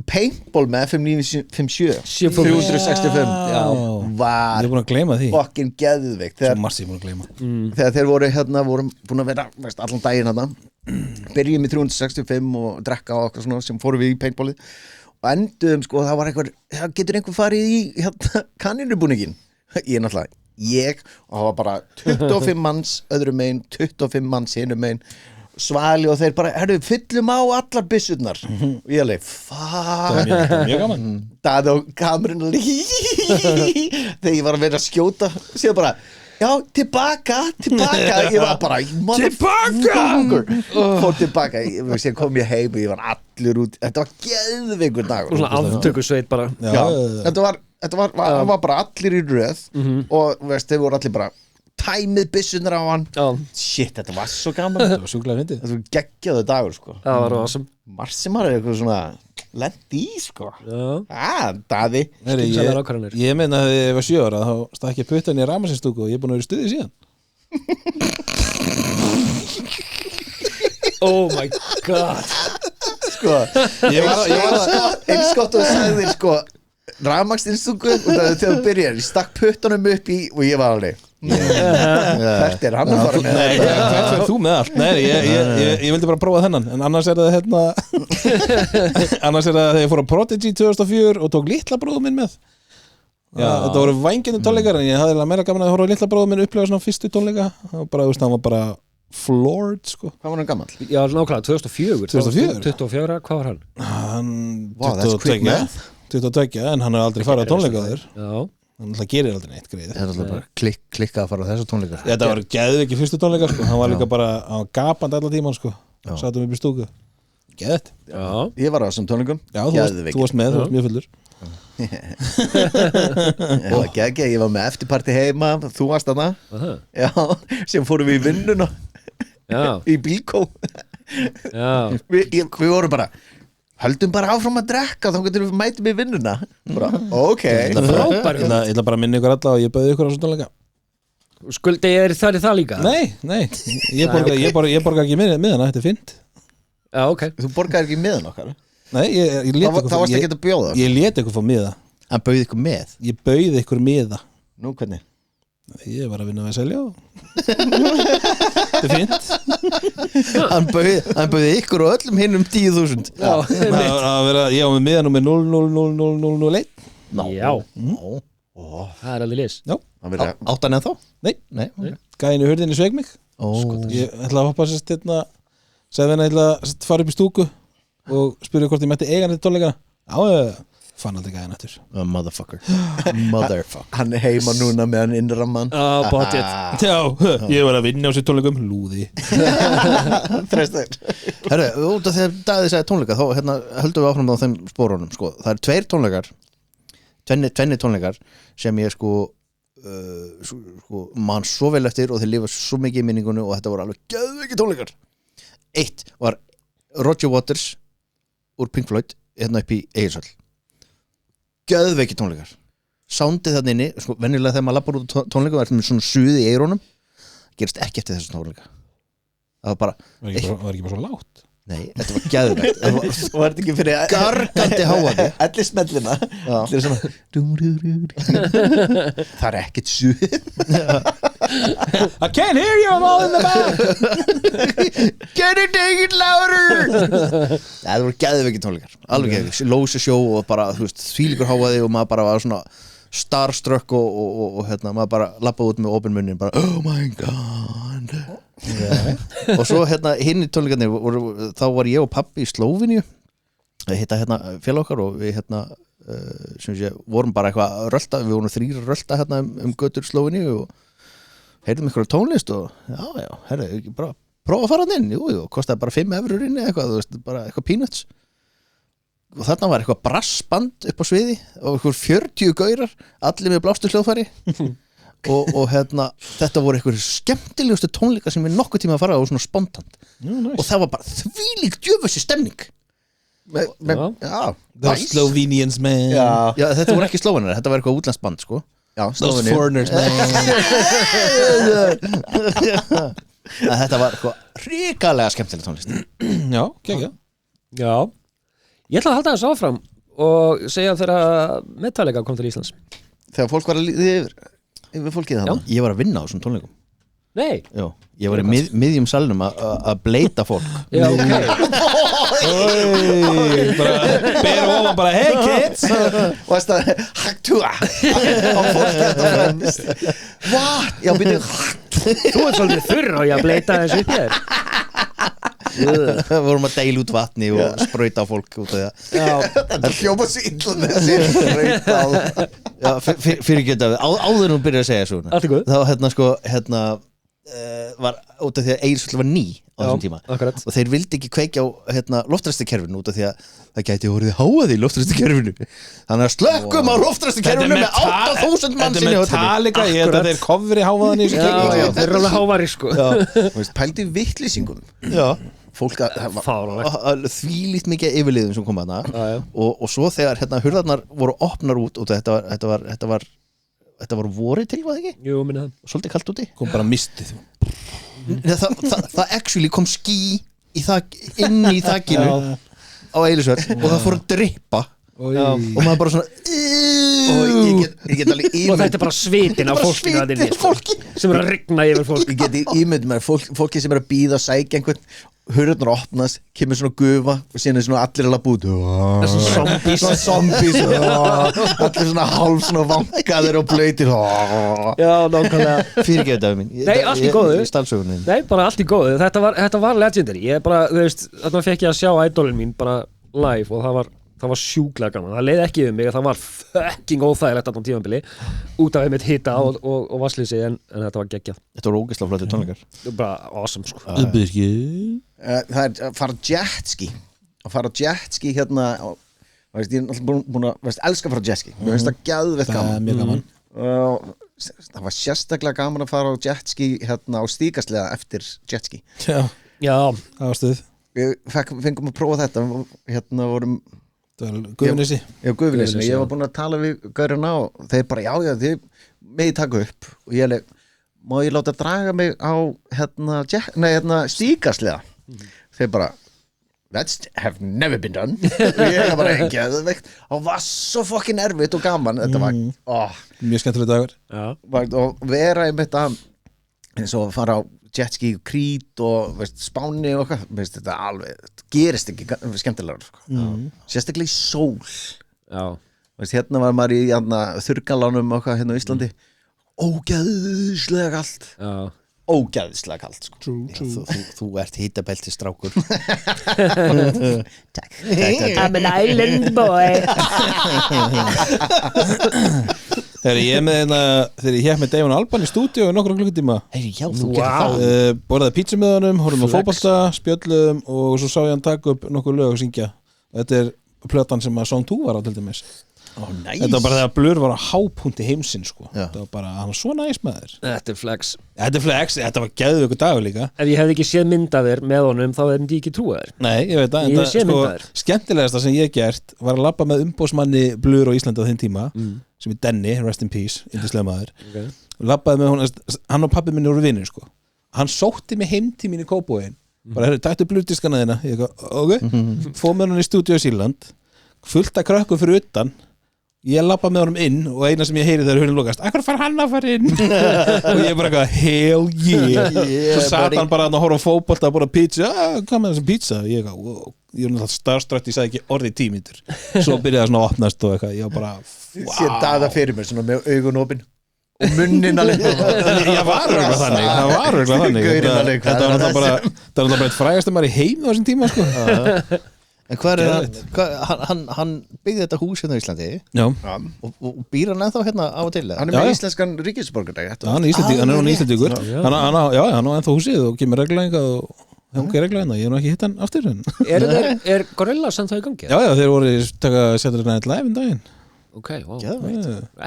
paintball með FM957 365 Já. var Ég er búin að gleyma því. fucking geðveikt Svo margt ég er búin að gleyma. þegar þeir voru hérna vorum búin að vera veist, allan daginn hérna byrjum í 365 og drekka og eitthvað svona sem fórum við í paintballið og endum sko það var einhver getur einhver farið í hérna kaninubúningin ég náttúrulega og það var bara 25 manns öðrum megin 25 manns hinum megin Svali og þeir bara fyllum á allar byssurnar og ég alveg fuck Mjög gaman. það og kamerun þegar ég var að vera að skjóta séu bara já, tilbaka ég var bara fór tilbaka sér kom ég heim og ég var allur út þetta var geðveikur dag Svona aftökusveit bara já, þetta var bara allir í röð og veist, þeir voru allir bara tæmið byssunar á hann shit, þetta var svo gaman Það var sjúklega fyndið. þetta var geggjaðu dagur sko Það var awesome Marsimar er eitthvað svona lendi í sko Já. Daði Heyri, Skynsamlegar ákvarðanir. ég meina að ég var 7 ára þá stakk ég puttan í rafmagnsstúku og ég er búin að vera í stuði síðan. Oh my god sko, Ég var eins gott og þú sagðir sko rafmagnsinstungu og þegar þú byrjar, ég stakk puttunum upp í og ég var alveg hvert hann að fara með Nei, hvert fyrir þú með allt? Nei, ég vildi bara prófa þennan. En annars það hérna annars það þegar ég fór á Prodigy 2004 og tók litla bróðum minn með. Já, þetta voru vænginu tónleikar en ég hafði meira gaman að horfa á litla bróðum minn upplega svona fyrstu tónleika. Og bara, hann var bara floored, sko. Hvað var hann gamall? Já, nákvæmlega, 2004 24, hvað var hann? Hann Wow, that's quick math. 22, en hann har aldrei farið á tónleika þér. Já, Hann alltaf gerir aldrei neitt greið. Það er alltaf bara klikka að fara á þessu tónleika Þetta var geðviki fyrstu tónleika, sko. Hann var líka bara, hann var gapandi allan tíman, sko. Satum upp í stúku. Geðvett. já, Ég var á þessum tónleikum. Já, þú varst með, þú varst mjög fullur. Það var geggja, ég var með eftirparti heima, þú varst þarna. Já, sem fórum við í vinnuna já, í bílkó. já. Við vorum bara höldum bara áfram að drekka þá getum við mætum í vinnuna bara, ok Frábær Ég ætla bara að minna ykkur alla og ég bauði ykkur á svona tónleika. Skuldi það líka? Nei, ég borga ekki miðana, þetta er fint. Já, ok. Þú borgaði ekki miðan okkar Nei, ég lét ykkur Það varst ekki að bjóða Ég lét ykkur fá miða. Hann bauði ykkur með Ég bauði ykkur miða. Nú hvernig? Ég var að vinna við að selja Þetta er fínt. Hann bauði ykkur og öllum hinnum 10.000 Ég var með miða númer 000001. Já, það er alveg lis. Já, Átt hann ennþá? nei, gæðin í hurðinni sveik mig. Ég ætla að hoppa sérst hérna, segði henni ætla að fara upp í stúku og spyrja hvort ég mætti eigan þetta tónleikana. Já, fann aldrei gæðin eftir. Motherfucker Hann er heima núna með hann innramman Budget. Já, ég var að vinna á sér tónleikum lúði. Þrestur Herru, út af því að Daði sagði tónleika þá hérna, höldum við áfram á þeim spórunum sko. Það eru tveir tónleikar tvenni tónleikar sem ég sko mann svo vel eftir og þeir lifa svo mikið í minningunni og þetta voru alveg geðveikir tónleikar. Eitt var Roger Waters úr Pink Floyd hérna upp í Egilshöll. Geðveikir tónleikar. Soundið þarna inni, sko, venjulega þegar maður lappar út á tónleika það er svona suði í eyrunum, gerist ekki eftir þessu tónleika. Það var bara Var ekki bara svo lágt. nei, þetta var geðveikt. Það var Og var þetta ekki fyrir gargandi háandi. Allir smellina Allir svona Það er ekkert suð I can't hear you, I'm all in the back. Can you take it louder? Það voru geðveikir tónleikar. Alveg geðveikir, lósi sjó og bara, þú veist, þvílíkur háaði og maður bara var svona starstruck og hérna, maður bara lappaði út með opin munnin bara, oh my god og svo hérna hinn í tónleikarnir þá var ég og pabbi í Slóveníu að hitta hérna félag okkar og við hérna sem sé, vorum bara eitthvað að rölta, við vorum 3 að rölta hérna götur Slóveníu og heyrðum ykkur tónlist og já, herri, bara prófa að fara hann inn, jú, kostaði bara 5 eurur inn eitthvað, þú veist, bara eitthvað peanuts og þarna var eitthvað brassband upp á sviði og eitthvað 40 gaurar, allir með blástu hljóðfæri og hérna, þetta voru eitthvað skemmtilegustu tónleika sem við nokkuð tíma að fara á svona spontant og það var bara þvílík djöfussi stemning Já The Slovenians, man. Já Já, þetta voru ekki slóvenar, þetta var eitthvað útlandsband sko. Já, Those Slóveníu. foreigners, man. Þetta var eitthvað ríkalega skemmtileg tónlist. Já, kekja. Já. Ég ætla að halda þess áfram og segja þegar Metallica kom til Íslands. Þegar fólk var að líða yfir fólkið þarna Ég var að vinna á þessum tónleikum. Nei. Já, ég var í miðjum salnum að bleita fólk. Já, ok. Bara bera ofan bara, hey kids. Og þess að Haktua á fólkið þetta What? Já, byrju Þú ert svolítið þurr og ég að bleita þessu upp hér. Við vorum að deila út vatni og sprauta á fólk út af það. Já. Þetta hljóma svo illa með þessi Já, fyrir geta við áður nú byrja að segja svona. Allt er góð. Þá hérna var út af því að Egilshöll var ný á þessum tíma akkurat. og þeir vildi ekki kveikja á loftræstikerfinu út af því að það gæti orðið háað í loftræstikerfinu þannig að slökkum á loftræstikerfinu með 8.000 manns inn í Þetta er Metallica, ég held að þeir kofri hávaðan í þessu Já, kekki. já, þeir eru alveg hávari sko. Pældi vittlýsingum Já, Fólk að Fáránlegt. þvílíkt mikið yfirliðum sem kom hana Já. og svo þegar hérna hurðarnar voru opnar út og þetta var vorið til, var það ekki? Jú, minna það. Svolítið kalt úti Kom bara mistið. það actually kom ský inn í þakinu á Egilshöll og það fór að drippa og maður bara svona og ég get alveg Og þetta bara svitin af fólkinu að þinni sem að rigna yfir fólk Ég get ímynd mér fólki sem að bíða og sækja einhvern hurðarnar opnast, kemur svona gufa og síðan svona allir að labba út svona zombies allir svona hálf svona vangaðir og blöytir Já, nákvæmlega fyrirgefðu Davíð mín Nei, allt í góðu. Stálsögunni Nei, bara allt í góðu, þetta var legendary Ég bara, þú veist, þarna fekk ég að sjá idolin mín bara live og það var sjúklega gaman, það leið ekki mig að það var fucking óþægilegt á tímabili út af einmitt hita og vasslýsi en þetta var geggjað Þetta var ógeðslega flottir tónleikar bara awesome sko Það er að fara jetski hérna veist, ég er alltaf búin að elska að fara jetski mér finnst það geðveikt gaman mjög gaman það var sérstaklega gaman að fara á jetski hérna á stígaslega eftir jetski Já, það var stuð við fengum að prófa þetta hérna vorum Guðunissi Guðunissi, ég var búin að tala við gaurina og þeir bara já, þið megi taka upp og ég alveg, má ég láta draga mig á hérna stígaslega þeir bara that's have never been done og ég bara ekki og var svo fucking erfitt og gaman þetta var Mjög skemmtileg dagur og vera einmitt að eins og fara á jetski og Krít og veist, Spáni og eitthvað þetta alveg, þetta gerist ekki skemmtilegar sérstaklega í sól veist, hérna var maður í þurrkalánum og eitthvað hérna á Íslandi ógeðslega kalt ógeðslega kalt sko. Þú ert hitabelti strákur Takk I'm an island boy Þegar ég hef með Dave Alban í stúdíu og nokkra klukkutíma Já, þú gerir það borðaði pizza með honum, horfum á fótbolta spjöllum og svo sá ég hann taka upp nokkur lög og syngja Þetta er plötan sem að Song 2 var á til dæmis nice. Þetta var bara þegar Blur var á hápunkti heimsins sko. Þetta var bara, hann var svo næs með þér Þetta er flex Þetta var geðveikur dagur líka Ef ég hefði ekki séð mynda þér með honum þá hefði ég ekki trúið þér Nei, ég veit að Ég hef séð sko, mynda þér skemmtilegasta sem ég gert var að labba með umbóðsmanni Blur á Íslandi á þeim tíma sem er Denny, rest in peace, yndislega maður labbaði með hún, hann og pabbi minni voru vinir sko. Hann sótti mig heim til mín í Kópavoginn bara, taktu blúdiskana þína ég fóð með hann í stúdíu í Sýrland fullt að krökkum fyrir utan ég labba með honum inn og eina sem ég heyri þegar hurðin lokast akkur far hann að fara inn og ég bara eitthvað hell yeah svo sat hann bara að horfa á fótbolta að borða pizza hvað með þessum pizza ég er náttúrulega starfstrætt, ég sagði ekki orðið 10 mínútur svo byrjaði það svona að opnast og eitthvað ég var bara Sér daða fyrir mér svona með augun opin og munnin alveg ég var örgulega þannig þetta var náttúrulega bara eitt frægast maður í heim á þessum tíma sko. En hvað hann byggði þetta hús hérna í Íslandi og býr hann ennþá hérna á og til Hann er með íslenskan ríkisborgardæg Hann er Íslandíkur hann á ennþá húsið og kemur reglæðinga og hungi reglæðina, ég hef nú ekki hitt hann aftur Er Gorilla samt það í gangi? Já, þeir voru setja þetta live daginn Ok, wow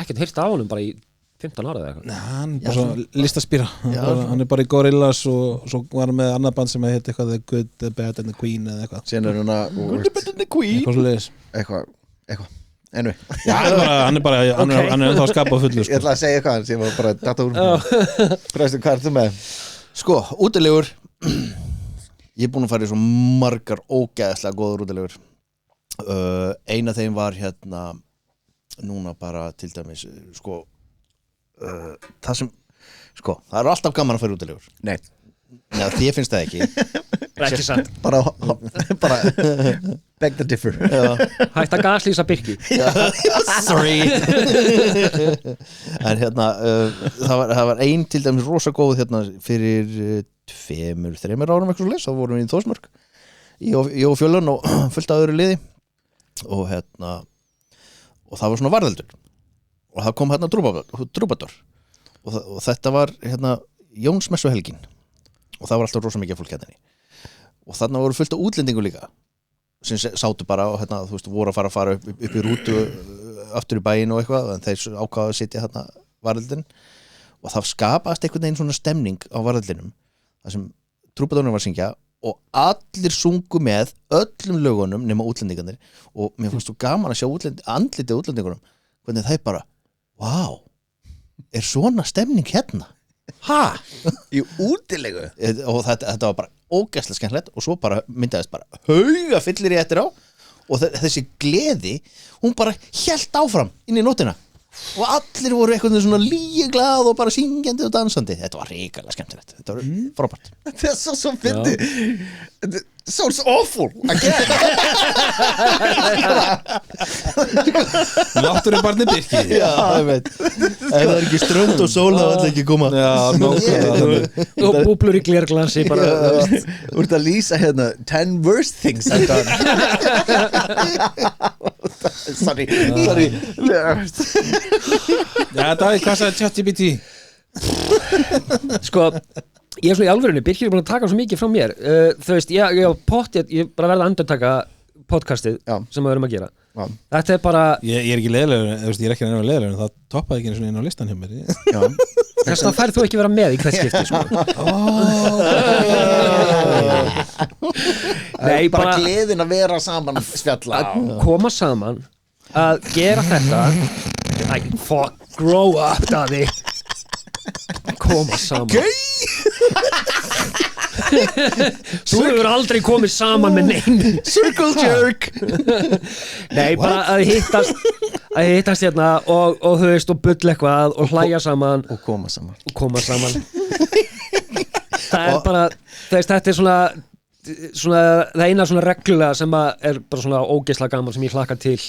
Ekkert heyrt af honum bara í 15 ára eða eitthvað hann er bara svo listaspýra hann er bara í Gorillaz og svo var hann með annað band sem heit eitthvað The Good, The Bad and The Queen eða eitthvað Sen er hún að Good, The Bad and The Queen eitthvað svo leiðis eitthvað Ennu hann er ennþá að skapa fullu Ég ætla að segja eitthvað sem var bara data úr Præstu, hvað er þú með? Sko, útilegur ég er búin að fara í svo margar ógeðslega góður útilegur eina þeim var hérna núna bara til dæmis sko það sem sko, það eru alltaf gaman að fara útilegur Nei, þér finnst það ekki sant bara beg the differ Hætt að gaslýsa Birki sorry en hérna það var ein til dæmis rosa góð hérna fyrir 2-3 árum eitthvað svo leys, þá vorum við í Þórsmörk ég og Fjölun og fullt af öðru liði og hérna og það var svona varðeldur og það kom hérna Trúbador og þetta var hérna Jónsmessuhelgin og það var alltaf rosa mikið fólk hérna og þarna voru fullt af útlendingu líka sem sátu bara og hérna þú veist voru að fara upp í rútu aftur í bæinn og eitthvað en þeir ákvaðu að sitja hérna varðeldin og það skapast einhvern veginn svona stemning á varðeldinum þar sem Trúbadorinn var að syngja og allir sungu með öllum lögunum nema útlendingarnir og mér fannst þú gaman að sjá andlitið útlendingunum hvernig það er bara vá, er svona stemning hérna? Ha? Í útilegu? Og þetta var bara ógeðslega skemmtilegt og svo bara myndaðist bara hauga fyllir í eftir á og þessi gleði hún bara hélt áfram inn í nóttina og allir voru einhvern veginn svona líglað og bara syngjandi og dansandi þetta var hrikalega skemmtilegt, þetta var frábært Það er svo fyndi Sounds awful again Náttúrubarni Birki Já, ég veit ef það er ekki strönd og sól þá ætla ekki koma Já, nákvæmlega og búblur í glerglasi bara, Úr það lýsa hérna 10 worst things I've done Sorry Já, Davíð, hvað sagði ChatGPT? sko ég er svona í alvörunni, Birkir er búin að taka svo mikið frá mér þú veist, ég á pottið ég bara verða að endurtaka podcastið Já. sem við erum að gera Já. þetta er bara, Ég er ekki leiðilegur, ég er ekki nefnilega leiðilegur en það toppaði ekki eins og inn á listan hjá mér Já. þess að færð þú ekki vera með í hvert skipti sko. Nei, bara gleðin að vera saman spjalla að koma saman að gera þetta fuck, grow up Daði koma saman þú hefur aldrei komið saman með neinn circle jerk nei, bara að hittast hérna og þú veist og bull eitthvað og hlæja saman og koma saman það er bara þú veist, þetta er svona það eina svona reglulega sem að er bara svona ógeðslega gaman sem ég hlakka til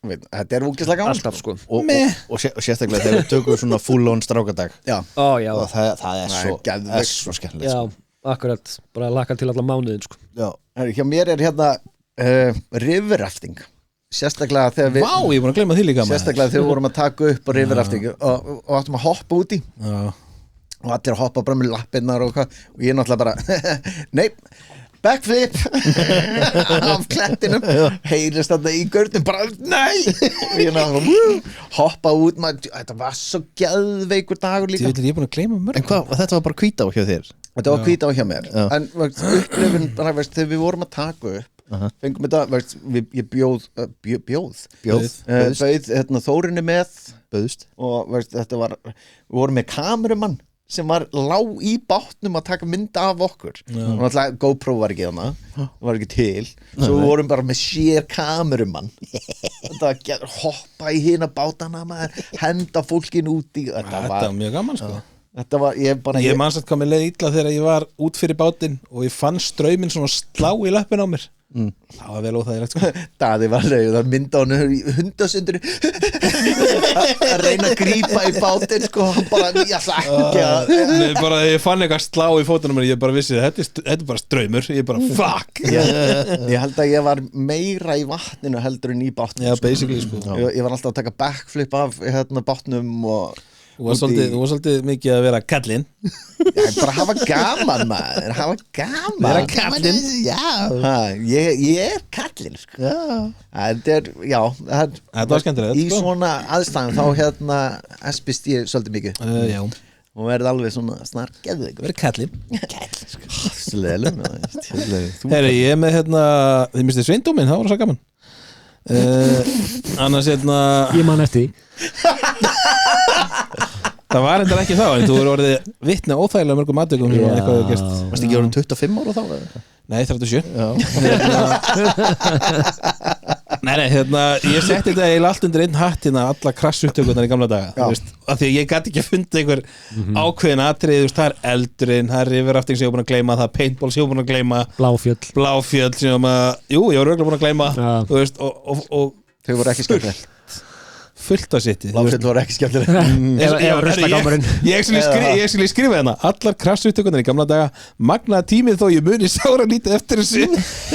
Þetta er úkislega gaman alltaf sko og sérstaklega þegar við tökum svona full on strákadag Já, já, og það er geðveikt. svo skemmtilegt já, sko. akkurat bara hlakka til alla mánuðin sko Já. hjá mér er hérna river rafting Sérstaklega þegar við Vá, ég er búin að gleyma því líka maður. Sérstaklega þegar við vorum að taka upp á river rafting og áttum að hoppa úti Já. og allir að hoppa bara með lappirnar og hvað og ég náttúrulega bara nei backflip af klettinum heyrist þarna í görnum bara nei og ég náttúrulega hoppa út maður, þetta var svo geðveikur dagur líka Ég er búin að gleyma mörg En hvað, þetta var bara hvítá hjá þér? þetta var hvít á hjá mér Já. en upplifin bara veist, þegar við vorum að taka upp fengum þetta veist, ég bjóð Bjóð bauð hérna, Þórinni með Bauðst og veist, þetta var við vorum með kamerumann sem var lá í bátnum að taka mynda af okkur og náttúrulega GoPro var ekki hana var ekki til svo við vorum bara með sér kamerumann þetta var hoppa í hina bátana maður, henda fólkin út í Þetta var mjög gaman sko þetta var Ég manns að komið leið illa þegar ég var út fyrir bátinn og ég fann strauminn svona slá í löppin á mér Það var vel óþægilegt sko Daði var leið það mynda hann í hundasundur að reyna að grípa í bátinn sko hann bara, ég ætla ekki að Nei, bara ég fann eitthvað slá í fótunum mér ég bara vissi þetta er bara straumur ég bara fuck ég held að ég var meira í vatninu heldur en í bátnum Já, basically sko ég var alltaf að taka backflip af hérna bátnum og Þú var svolítið mikið að vera kallinn bara hafa gaman maður hafa gaman Vera kallinn ha, ég er kallinn sko. þetta er, já Þetta var skemmtilegt í sko. svona aðstæðum þá hérna espist ég svolítið mikið Já, og verði alveg svona snar geðveikur vera kallinn Slelum Herri, ég er með hérna þið mistið sveindóminn, það var svo gaman Annars hérna ég man eftir því Það var endar ekki þá en þú eru orðið vitni á óþægilega mörgum aðtökum sem eitthvað hefur gerst Varst ekki orðin 25 ára þá? Nei, 37 Nei, hérna ég setti þetta eiginlega allt undir einn hatt hérna alla krassupptökurnar í gamla daga þú veist, af því að ég gæti ekki að funda einhver ákveðin atrið, þú veist, það er eldurinn það er riverrafting sem ég var búin að gleyma, það er paintball sem ég var búin að gleyma Bláfjöll sem ég var að, jú, ég var örugglega búin að gleyma þú veist, og þau voru ekki skemmtileg fullt að sitti Bláfjöll voru ekki skemmtileg eða ruslagámurinn Ég skulle skrifa hérna allar krassupptökurnar í gamla daga magnaða tímið þó ég muni sára lítið eftir þessu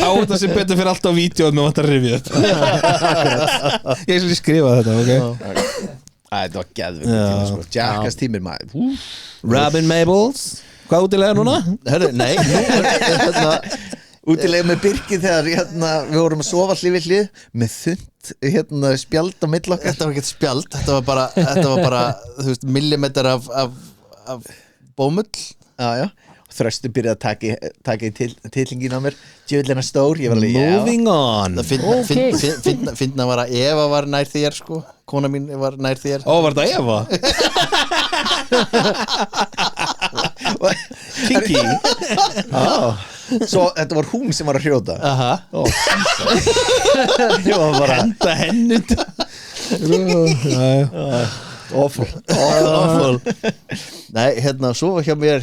á þetta sem betur fyrir allt á vídeóð með vantar rifið upp Ég skulle skrifa þetta, ok þetta var geðveikur tími sko. Jackass tímir maður Robin Mabels Hvað útilega núna? Herru, nei hérna, útilega með Birki þegar hérna, við vorum að sofa hlið við hlið með þund hérna, spjald á mill okkar Þetta var ekkert spjald Þetta var bara þú veist, millimetrar af bómull já. Þröstu byrjaði að taka í tillingin á mér djöfullina stór, ég var alveg Moving on Finna var að Eva var nær þér sko Kona mín var nær þér Ó, var þetta Eva? Kinky Svo þetta var hún sem var að hrjóta Aha. Ég var bara Henda henni awful Awful. Nei, svo hjá mér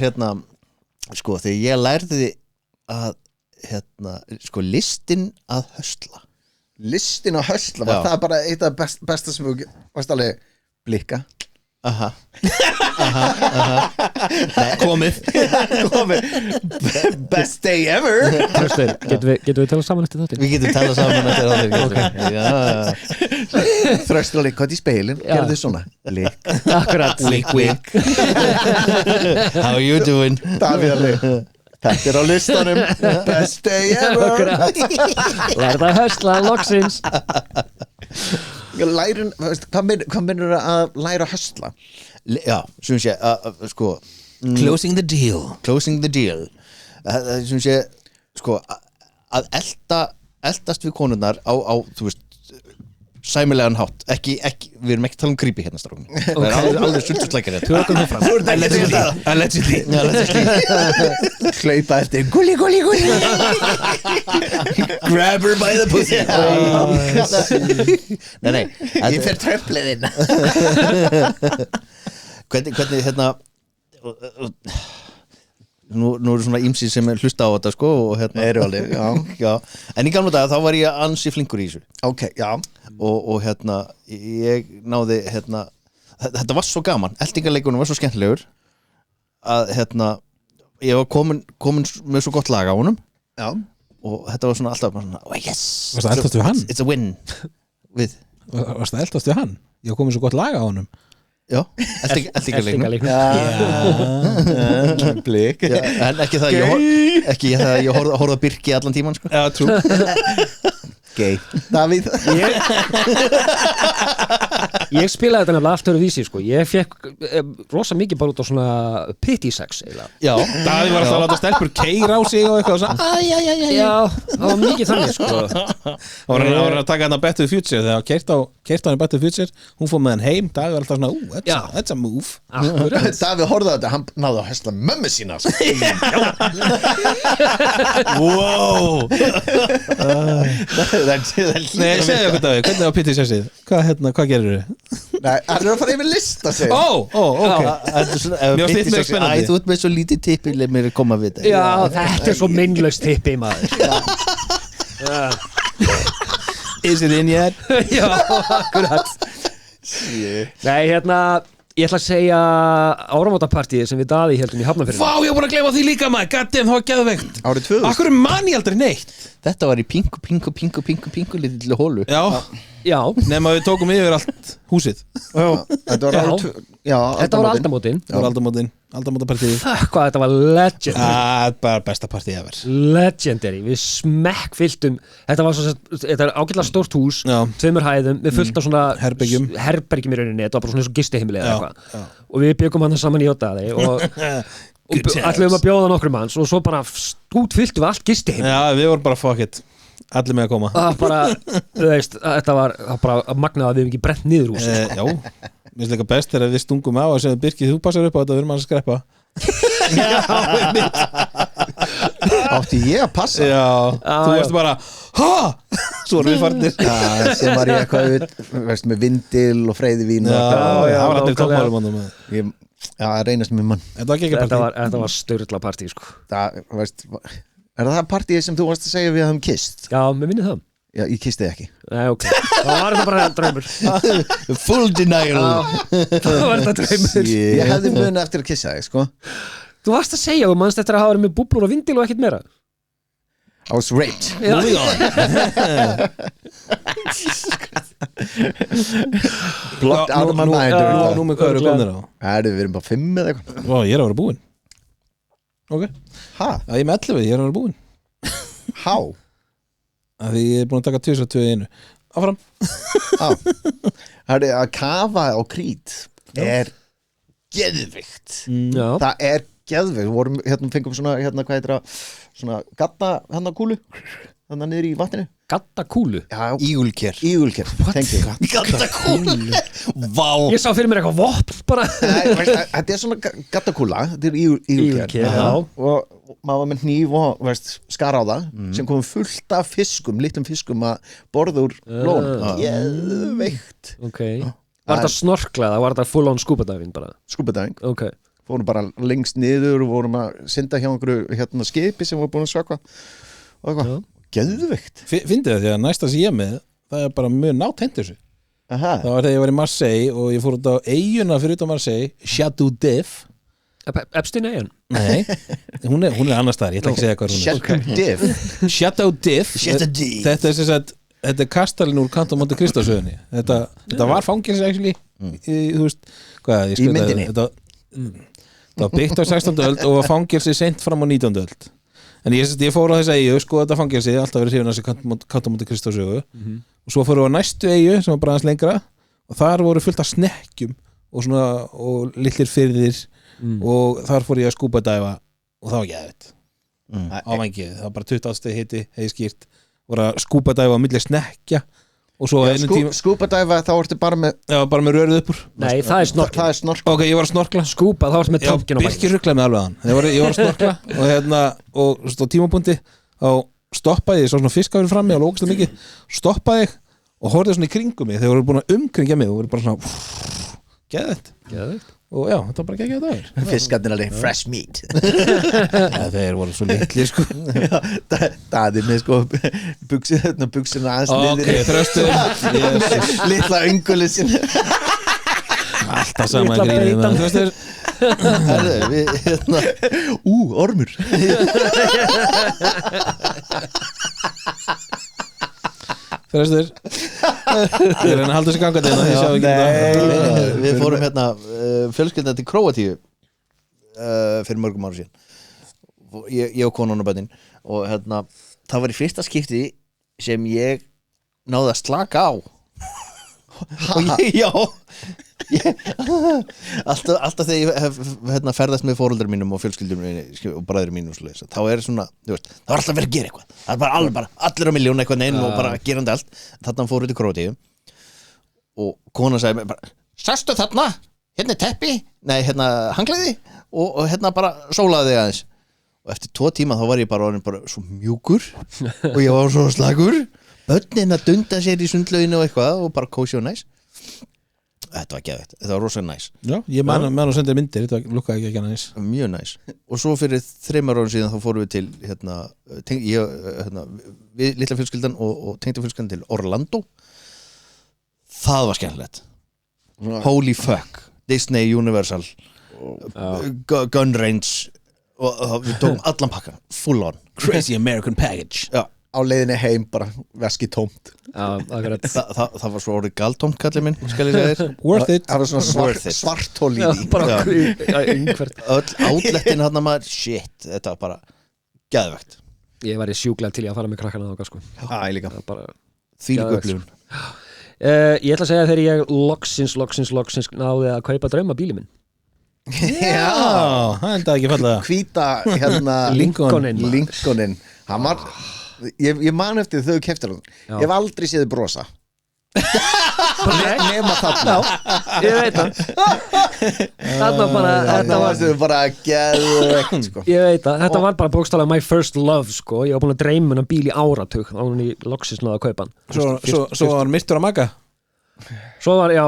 sko, þegar ég lærði að sko, listin að höstla Listin á höstla var Já. það bara eitt af besta sem þú varst alveg blikka Aha. Komið Best day ever Tröstur, getum við talað saman eftir þáttinn? Við getum talað saman eftir það Þröstali, hvað í speilin? Já. Gerðu þið svona Blik Akkurat Wink How are you doing? Davíð alveg Þetta á listanum Best day ever Akkurat Lærða að höstla loksins Lærin, hvað minnur að læra að höstla? Já, sem sé sko, Closing the deal closing the deal sem sé sko, að eldast við konurnar á þú veist sæmilegan hátt, ekki við erum ekki að tala creepy hérna strákun það alveg sulturslækir þetta Tökum það fram Allegedly Hlaupa eftir gulli grab her by the pussy nei Ég fer tröfliðinn hvernig nú eru svona ímsi sem hlusta á þetta sko og Eru alveg, já. En í gamla daga þá var ég ansi flinkur í þessu Ok, já og ég náði þetta var svo gaman, eldingarleikunum var svo skemmtilegur að ég var komin með svo gott lag á honum Já og þetta var svona alltaf bara svona, oh yes Varstu að eldast við hann? It's a win við, Varst það eldast við hann? Ég var komið svo gott lag á honum já, eldingarleikunum Blik en ekki það ég horfði að Birki allan tíman sko. Já, trú Gay Davíð Ég spilaði þetta nefnilega allt öru vísi sko. Ég fekk rosa mikið bara út á svona pity sex eiginlega. já, Davíð var alltaf að láta stelpur keira á sig og eitthvað og svona Já, það var mikið þannig sko. Það var hann að taka hann að Back to the Future þegar keirt hann í Back to the Future hún fór með hann heim, Davíð var alltaf svona that's a move Akkurat. Davíð horfði á þetta, hann náði að höstla mömmu sína wow Nei, segja okkur Davíð, hvernig var Pitty sessið? Hvað gerir þau? Nei, hann er að fara yfir lista sig Ok Mér var stitt mjög spennandi. Þú ert með svo lítið tippi leið mér að koma við þetta Já, þetta er svo minnlaust tippi maður. Is it in yet? Já, akkurat. Nei, ég ætla að segja áramótapartíið sem við Daði heldum í Hafnarfirði. Vá, ég var búin að gleyma því líka maður Goddamn, það var geðveikt Árið 2000 Akkur man ég aldrei neitt Þetta var í pingu litlu hólu Já, Já, nema við tókum yfir allt húsið Þetta var Já. árið Já, þetta var aldamótin. Það var aldamótapartíð Hvað þetta var legendary. Bara besta partíð ever Legendary, við smekkfylltum. Þetta er ágætlega stórt hús, Já. 2 hæðum, við fullt á svona Herbergjum. herbergjum í rauninni, þetta var bara svona eins og gistiheimili eða Já, eitthvað. Og við byggum hann saman í Daði og Good times. ætlum að bjóða nokkrum manns og svo bara stútfylltum við allt gistiheimili. Já, við vorum bara fuck it Allir með að koma Það bara, þú veist, þetta var bara magnað að við hefum ekki brent niður hús. Já, mér finnst líka best þegar við stungum á og segðum Birkið, þú passar upp á þetta, við erum að skreppa Átti ég að passa Já, þú varst bara ha? Svo erum við farnir Já, sem var ég eitthvað veist, með vindil og freyðivín Já, og það var allir nákvæmlega. toppmálum ég, Já, það reynast mér mann Þetta var ekki Þetta var störla partí, sko. Það, veist Er það partíið sem þú varst að segja við hafum kist? Já, mér minnir það. Já, ég kisti þig ekki Nei, ok. Það var þetta bara draumur. Full denial Það var þetta draumur. Ég hefði muni eftir að kissa þig, sko Þú varst að segja, þú manst eftir að hafa verið með búblur og vindil og ekkert meira. I was raped Já. Blocked out of my mind Nú með hvað eru komnir á Við erum bara 5 eða eitthvað Vá, ég er að vera búinn Ok, Ha? já, ég er með 11, ég er að vera búinn Há? Af Því ég er búinn að taka 2 í einu Áfram Það er að kafa á Krít er geðvikt Já. Það er geðvikt Við vorum, fengum svona, hvað heitir það svona gatna, kúlu þannig niður í vatninu Gaddakúlu? Já, Ígulker ígulker, thank you Gaddakúlu Vá Ég sá fyrir mér eitthvað vopn bara Nei, veist, þetta er svona gaddakúla, þetta er ígulker Ígulker, já. og maður var með hníf og veist, skar á það sem komum fullt af fiskum, litlum fiskum að borða úr lón Geðveikt Ok Var þetta snorklað, var þetta full on scuba diving bara? Skúpadæðing, Ok fórum bara lengst niður og vorum að synda hjá einhverju skipi sem var búin að sökva og eitthvað, geðveikt Fyndið það því að næsta sem ég er með það er bara mjög nátengt þessu Aha. það var þegar ég var í Marseille og ég fór út á eiguna fyrir utan Marseille Chateau d'If Epstein Eyjan? Nei, hún er annars staðar, ég ætla ekki að segja hvað hún er Chateau d'If Chateau d'If Þetta er sem sagt þetta er kastalinn úr Kanto Monte Cristo sögunni þetta var fangilsi actually þú veist, hvað ég Í myndinni? þetta var byggt á 16. öld og var fangilsi seint fram á 19. öld en ég fór á þessa eyju, sko þetta fangilsi alltaf verið hrifin að þessi Kanto Monte Cristo sögu og svo fórum við á næstu eyju sem var bara aðeins lengra og þar voru fullt af snekkjum og svona, og litlir firðir og þar fór ég að skúpa dæfa og það var geðveikt ávængið, það var bara 20 stið hiti hefði skýrt, voru að skúpa dæfa á milli snekkja og svo einu tíma skúpadæfa þá ertu bara með rörið uppur Nei, það er snorkla það er snork ok, ég var að snorkla Skúpa, þá ertu með já, tankinn á Birkir rugglaði með alveg hann ég var að snorkla og á tímapunkti þá stoppaði ég, svo svona fisk að vera frammi og lókast mikið, stoppaði ég og horfði svona í kringum mig, þeir voru búin að umkringja mig og voru bara svona geðveikt og já, þetta var bara geggjað dagur fiskarnir alveg fresh meat ja, þeir voru svo litli sko Daði með sko buksina aðeins ok, þröstur litla öngulið sinni alltaf sama grínið þröstur Herðu, við ormur þröstur ég reyna að halda þessi gangandi en það sjá ekki þetta Við fórum hérna fjölskylda til Króatíu fyrir mörgum ára síðan ég og konan og bönnin og hérna, það var í fyrsta skipti sem ég náði að slaka á og alltaf þegar ég hef ferðast með foreldrar mínum og fjölskyldur og bræður mínum þá er svona, þú veist, það var alltaf verið að gera eitthvað það er bara allir á miljón eitthvað neinn og bara gerandi allt, þarna fór út í Króatíu og konan sagði mér bara, sastu þarna, hérna er teppi nei, hérna hanglaði og hérna bara sólaði þig aðeins og eftir 2 tíma þá var ég bara orðinn bara svo mjúkur og ég var svo slagur börnin að dunda sér í sundlauginu og eitthvað og bara kósi og næs þetta var geðvægt, þetta var rosalega næs já, ég man að senda myndir, þetta lukkaði ekki næs mjög næs og svo fyrir 3 árum síðan þá fórum við til við litla fjölskyldan og tengda fjölskyldan til Orlando það var skemmtilegt holy fuck Disney, Universal gun range og við tókum allan pakka full on crazy American package já á leiðinni heim bara veski tómt það var svo orðið galtómt kallið minn skal ég segja þér worth it það var svona svarthól í því bara einhvert öll átlettin hann að maður shit, þetta var bara geðvegt Ég var í sjúklega til í að fara með krakkana þangað sko ég líka bara þvílík upplifun Ég ætla að segja þegar ég loksins náði að kaupa draumabíli minn já, það endaði ekki fallega hvíta hérna Lincolnin hann var ég man eftir þau keftir hann ég hef aldrei séð þið brosa nema þarna Ég veit það Þarna bara þetta var bara geðvegt sko. Ég veit það, þetta var bara bókstaflega my first love sko, ég var búin að dreyma um bíl í áratug á hún í loksins náða að kaupa hann svo var hann myrtur að maga Svo var, já,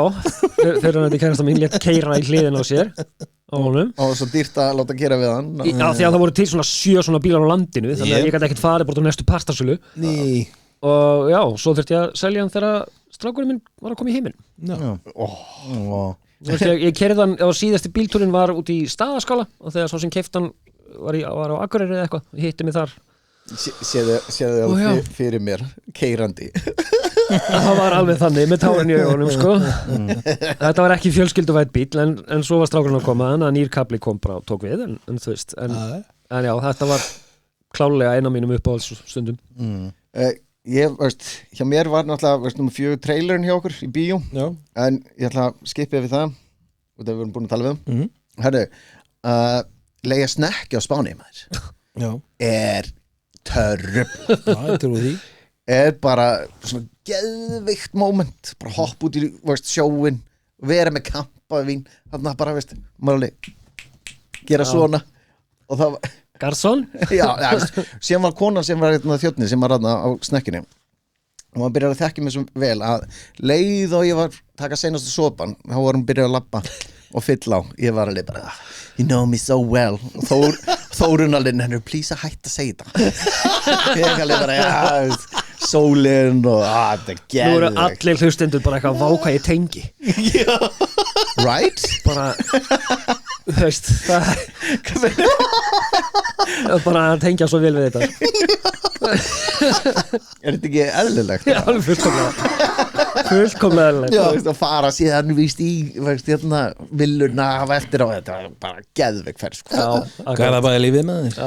fyrir hann þetta kærasta mín létt keira í hliðin á sér á honum og svo dýrt að láta kera við hann Já, því að það voru til svona 7 svona bílar á landinu þannig að ég gæti ekkert farið bort á næstu pastasölu og já, svo þurfti ég að selja hann þegar strákurinn minn var að koma í heiminn Ég kerði hann á síðasti bíltúrin var út í Staðaskála og þegar svo sem keypti hann var á Akureyri eða eitthvað, hitti mig þar séðu alveg fyrir mér keirandi Það var alveg þannig með tárin í augunum sko. Þetta var ekki fjölskylduvætt bíl en svo var strákurinn að koma en að nýr kapli kom bara og tók við en þú veist en já, þetta var klálega eina mínum uppáhaldsstundum Ég, veist, hjá mér var náttúrulega, veist, nummer 4 trailerin hjá okkur í bíó en ég ætla að skipa við það og það við erum búin að tala við Herru, leigja snekki á Spáni maður er törröp er bara svona geðvikt moment, bara hopp út í sjóin, vera með kampavín þarna bara, máli gera svona og það var Garson? já, sem var konan sem var þjónni sem var þarna á snekkinni og maður byrjar að þekka mig svo vel að leið og ég var taka senastu sopan þá var hún byrjað að labba og fyll á ég var alveg bara you know me so well og Þórun alveg hendur please að hætta að segja þetta ég alveg bara sólinn og þetta Nú gerði eru allir hlustendur bara eitthvað vá hvað ég tengi right? bara þú veist það er bara að tengja svo vel við þetta er þetta ekki eðlilegt? Já, alveg fullkomlega eðlilegt þú veist að fara síðan víst í villurna hafa eftir á þetta bara geðveik ferð sko. Hvað er það bara lífið með þér?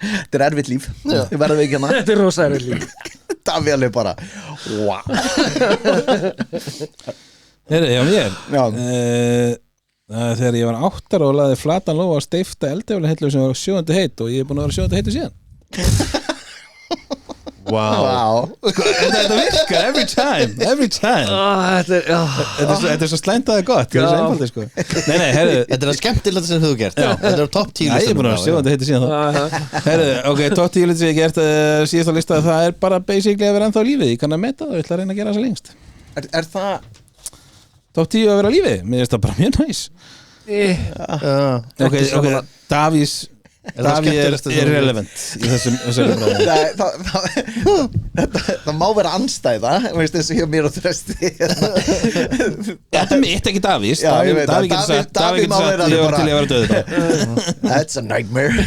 þetta er erfitt líf ég verði ekki hana Þetta er rosa erfitt líf það er alveg bara wow Já, mér já, Þegar ég var 8 ára og laði flatan lófa að steifta eldefli sem var 7. heit og ég er búin að vera 7. heitu síðan wow. Þetta virkar every time Þetta er svo slæmt að það er gott þetta er svo einfaldið sko Nei, heyrðu Þetta er að skemmtilegt sem þú hefur gert Þetta er top 10 Já, ég er búin að vera 7. heitu síðan þá Heyrðu, ok, top 10 sem ég hef gert síðast á lista það er bara basically að vera ennþá á lífið ég kann að meta það, ég ætla að reyna að gera það lengst er það Top 10 að vera á lífið, mér finnst það bara mjög næs Ok, Davís Daví er irrelevant í þessum það má vera andstæða veist eins og hjá mér og þresti Þetta er mitt ekki Davís Já, ég veit Daví það. getur sagt Daví má vera ég var bara- til ég að vera döð that's a nightmare Já,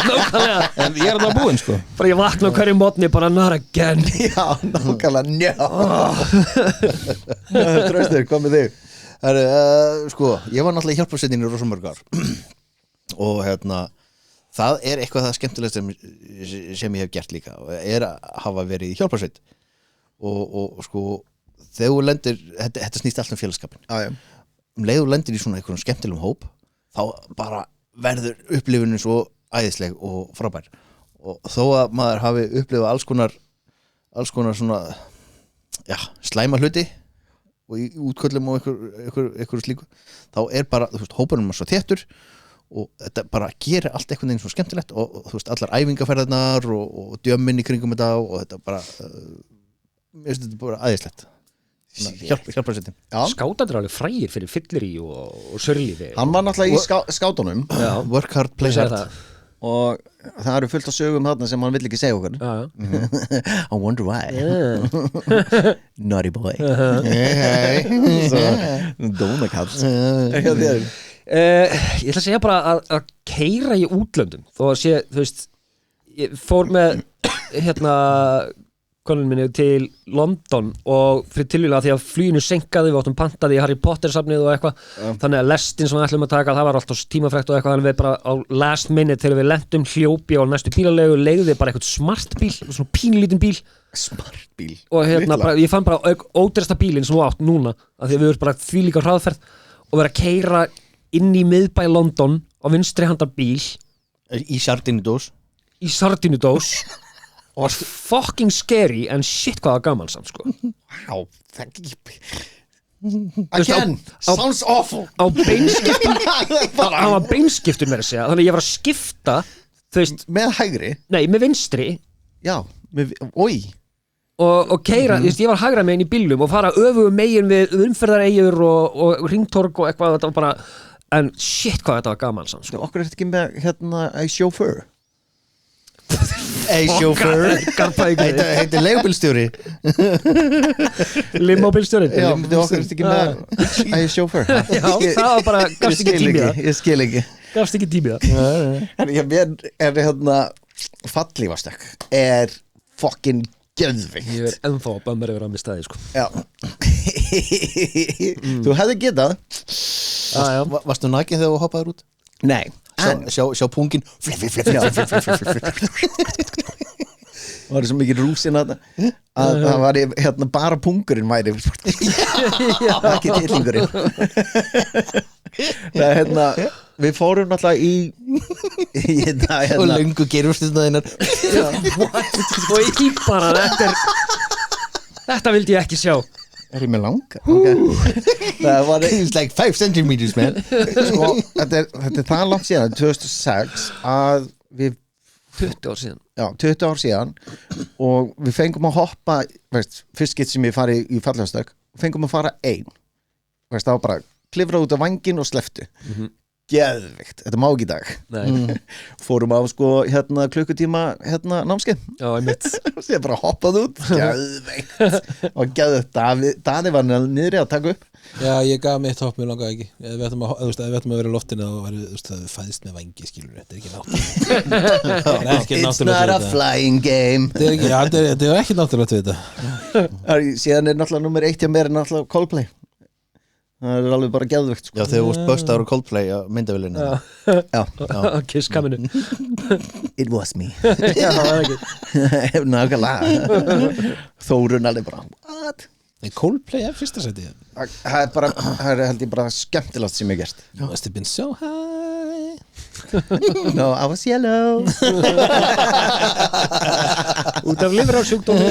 nákvæmlega En ég er það búinn sko Bara ég vakna á hverju mótni bara not again já, nákvæmlega Þröstur, hvað með þig? Sko, ég var náttúrulega í hjálparsveitinni í rosa mörg ár og það er eitthvað það skemmtilegt sem ég hef gert líka og er að hafa verið í hjálparsveit og sko þegar þú lendir, þetta snýst allt um félagskapin já, leið þú lendir í svona einhverjum skemmtilegum hóp þá bara verður upplifunin svo æðisleg og frábær og þó að maður hafi upplifað alls konar svona slæma hluti og í útköllum og einhverju slíku þá er bara, þú veist, hópunum er svo þéttur og þetta bara gerir allt einhvern veginn svo skemmtilegt og þú veist, allar æfingaferðarnar og djömmin í kringum þetta og þetta bara mér finnst þetta bara æðislegt hjálpa sér Skátarnir er alveg frægir fyrir fyllir í og sörlífi hann var náttúrulega í skátunum work hard, play hard og það eru fullt af sögum þarna sem hann vill ekki segja okkur I wonder why naughty boy Dónakalls Ég ætla að segja bara að keyra í útlöndum þó að sé, þú veist ég fór með konun minni til London og fyrir tilvíðlega því að fluginu senkaði við áttum pantaði í Harry Potter safnið og eitthvað þannig að lestin sem við ætlum að taka það var alltaf tímafrekt og eitthvað þannig við bara á last minute þegar við lentum hljópi á næstu bílalegu leigði bara eitthvað smart bíl svona pínlítinn bíl og bara, ég fann bara ódýrasta bílinn sem þú átt núna af því að við erum bara því líka hraðferð og vera að keyra inn í miðbæ London á vinstri handar bíl í sardínudós og var fucking scary en shit hvað það gaman samt sko wow, það ekki again, sounds awful á beinskiptum hann var beinskiptur með að segja þannig að ég var að skipta þú veist, með hægri, með vinstri já, oi og keyra, ég var hægra megin í bílum og fara öfugum megin við umferðareigjur og ringtorg og eitthvað þetta var bara, en shit hvað þetta var gaman samt sko. okkur er þetta ekki með a chauffeur heitir leigubílstjóri limóbílstjóri já, okkur er þetta ekki með a chauffeur já, það var bara, gafst ekki tími það ég skil ekki gafst ekki tími það en ég fallífastökk er fucking geðvikt ég er ennþá að bæða mér yfir að mista því sko já þú hefði getað varstu nakinn þegar þú hoppaður út? nei, sjá pungin það var svo mikið rúsin að það var bara pungurinn væri ekki tillingurinn það við fórum náttúrulega í Og löngu gerumstundaðinnar Og ég bara, þetta vildi ég ekki sjá. Er ég með langa? Okay. Það var It's like 5 centimeters, man sko, þetta er það langt síðan 2006 að við 20 ár síðan. Já, 20 ár síðan og við fengum að hoppa fyrst skitt sem ég fari í fallegastök fengum að fara það var bara klifra út af vangin og sleftu geðvikt, þetta má ekki í dag fórum á sko klukkutíma námskeið Já, ég mitt ég bara hoppað út geðvikt og geðvikt, Daði var niðri að taka upp Já, ég gaf mitt hopp, mér langaði ekki ef við ættum að vera í loftinu þá það fæðist með vangi, skilur þetta er ekki náttúrulega It's not a flying game þetta er ekki náttúrulega við þetta síðan er náttúrulega nummer 1 hjá mér er náttúrulega Coldplay það er alveg bara geðvikt sko. Já, þegar þú varst böstaður á Coldplay á myndavélinu Já. Kiss kaminu It was me Já, það var ekki nákvæmlega Þórun alveg bara what? Coldplay er fyrsta sæti Það er bara, það er held ég bara skemmtilegt sem ég gert You must have been so high No, I was yellow Út af lifrarsjúkdómi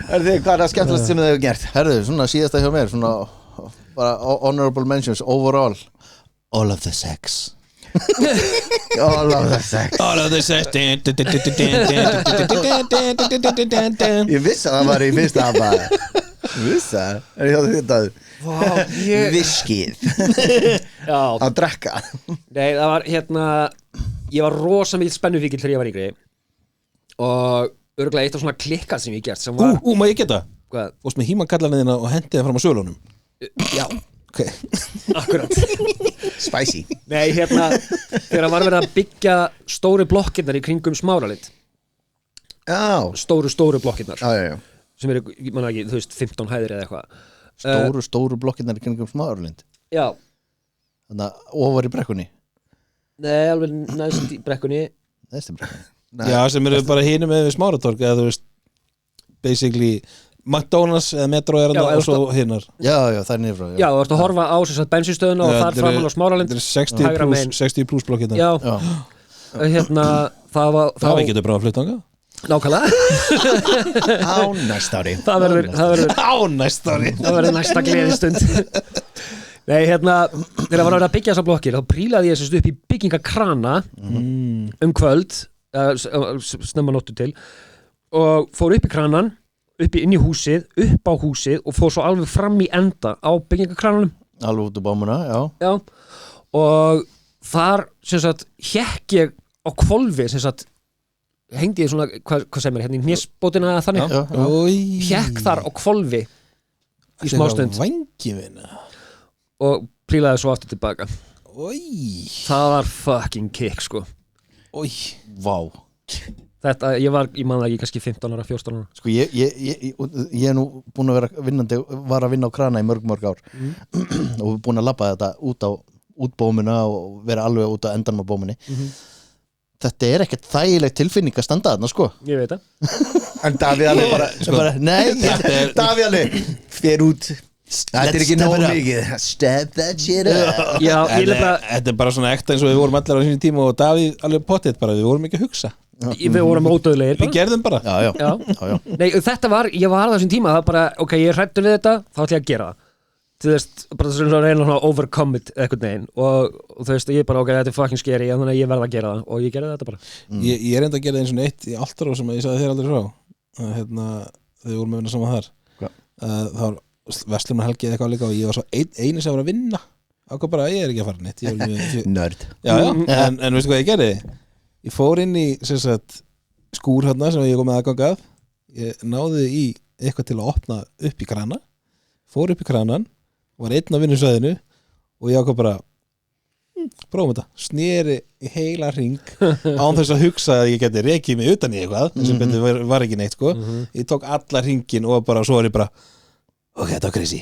Hvað er það skemmtilegt sem þið hefur gert? Herðu, svona síðasta hjá mér svona bara honorable mentions overall all of the sex All of the sex Ég vissi að það var í fyrsta bara Ég vissi að Viskið Já, að drekka nei, það var ég var rosa mikil spennufíkil þegar ég var yngri og örugglega eitt af svona klikkað sem ég gert sem var, má ég geta? hvað, Fórst með hímankallarniðina og hendið það fram á sölunum já, Ok akkurat Spicy Nei, þegar var verið að byggja stóru blokkirnar í kringum Smáralind Já, stóru blokkirnar já sem eru, ég manna ekki, þú veist, 15 hæðir eða eitthvað stóru blokkirnar í kringum Smáralind Já, þannig að ofar í brekkunni nei, alveg næst í brekkunni næst í brekkunni Já, sem eru bara hinum með við Smáratorg eða þú veist basically McDonalds eða Metro er Já, og svo hinnar já, það er niður frá Já, þú ert að horfa á sem sagt bensinstöðuna og þar framan á Smáralind Þetta er hægra megin. 60 pluss blokkirnar Já, það var Það við getum bara að flytta ánga nákvæmlega Á næsta ári Það verður Á næsta ári Það verður næsta gleðistund Nei, þegar var að byggja þessar blokkir þá prílaði ég sérst upp í byggingakrana kvöld snemma nóttu til og fór upp í kranan inn í húsið, upp á húsið og fór svo alveg fram í enda á byggingakrananum alveg út úr bámuna, já og þar sem sagt hékk ég á hvolfi sem sagt hengdi ég svona, hvað segir mér, hérna í hnésbótina þannig, hékk þar á hvolfi í smástund og prílaði svo aftur tilbaka það var fucking kick sko vá þetta, ég man það ekki kannski 15 ára, 14 ára sko ég er nú búin að vera vinnandi var að vinna á krana í mörg ár og búin að labba þetta út bómuna og vera alveg út á endanum á bómunni þetta er ekkert þægilegt tilfinning að standa þarna sko ég veit það En Davíð alveg bara, nei Davíð alveg fer út Þetta er ekki nóg mikið Step that shit up Já, Þetta er bara svona ekta eins og við vorum allir á sínum tíma og Davíð alveg pottitt bara, við vorum ekki að hugsa við vorum ódöðlegir Við gerðum bara já. Nei, þetta var, ég var að þessum tíma það bara, ok, ég er hræddur við þetta þá ætla ég að gera það þú veist, bara svona að reyna að overcome it eitthvað neginn og þú veist, ég bara, ok, þetta er fucking scary þannig að ég verð að gera það og ég gerði þetta bara Ég er enda að gera eins og eitt í Altaró sem ég sagði þér aldrei frá þegar við vorum að vinna saman þar það var verslunarhelgi eða eitthvað líka og ég var svo eini sem var að vinna ákvað bara, ég er ekki að fara neitt Nörd Já, en veistu hvað ég gerði? Ég fór inn í skúr hérna sem ég kom með aðgangað ég náði í eitthvað til að opna upp í krana fór upp í kranan var einn á vinnusvæðinu og ég ákvað bara prófum þetta, sneri í heila hring án þess að hugsa að ég geti rekið mig utan í eitthvað sem betur var ekki neitt sko ég tók alla hringin og bara svo var ég bara ok, þetta var crazy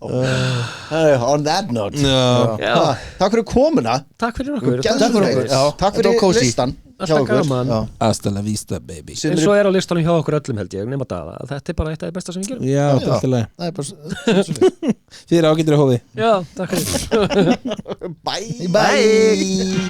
On that note Já. Takk fyrir komuna Takk fyrir okkur Takk fyrir listan alltaf gaman Já. Hasta la vista baby eins og á listanum hjá okkur öllum held ég nema það að þetta bara eitt af því besta sem við gerum Já, þetta er alltaf leið Það er bara Þið ágættir í hófi Já, takk fyrir Bye Bye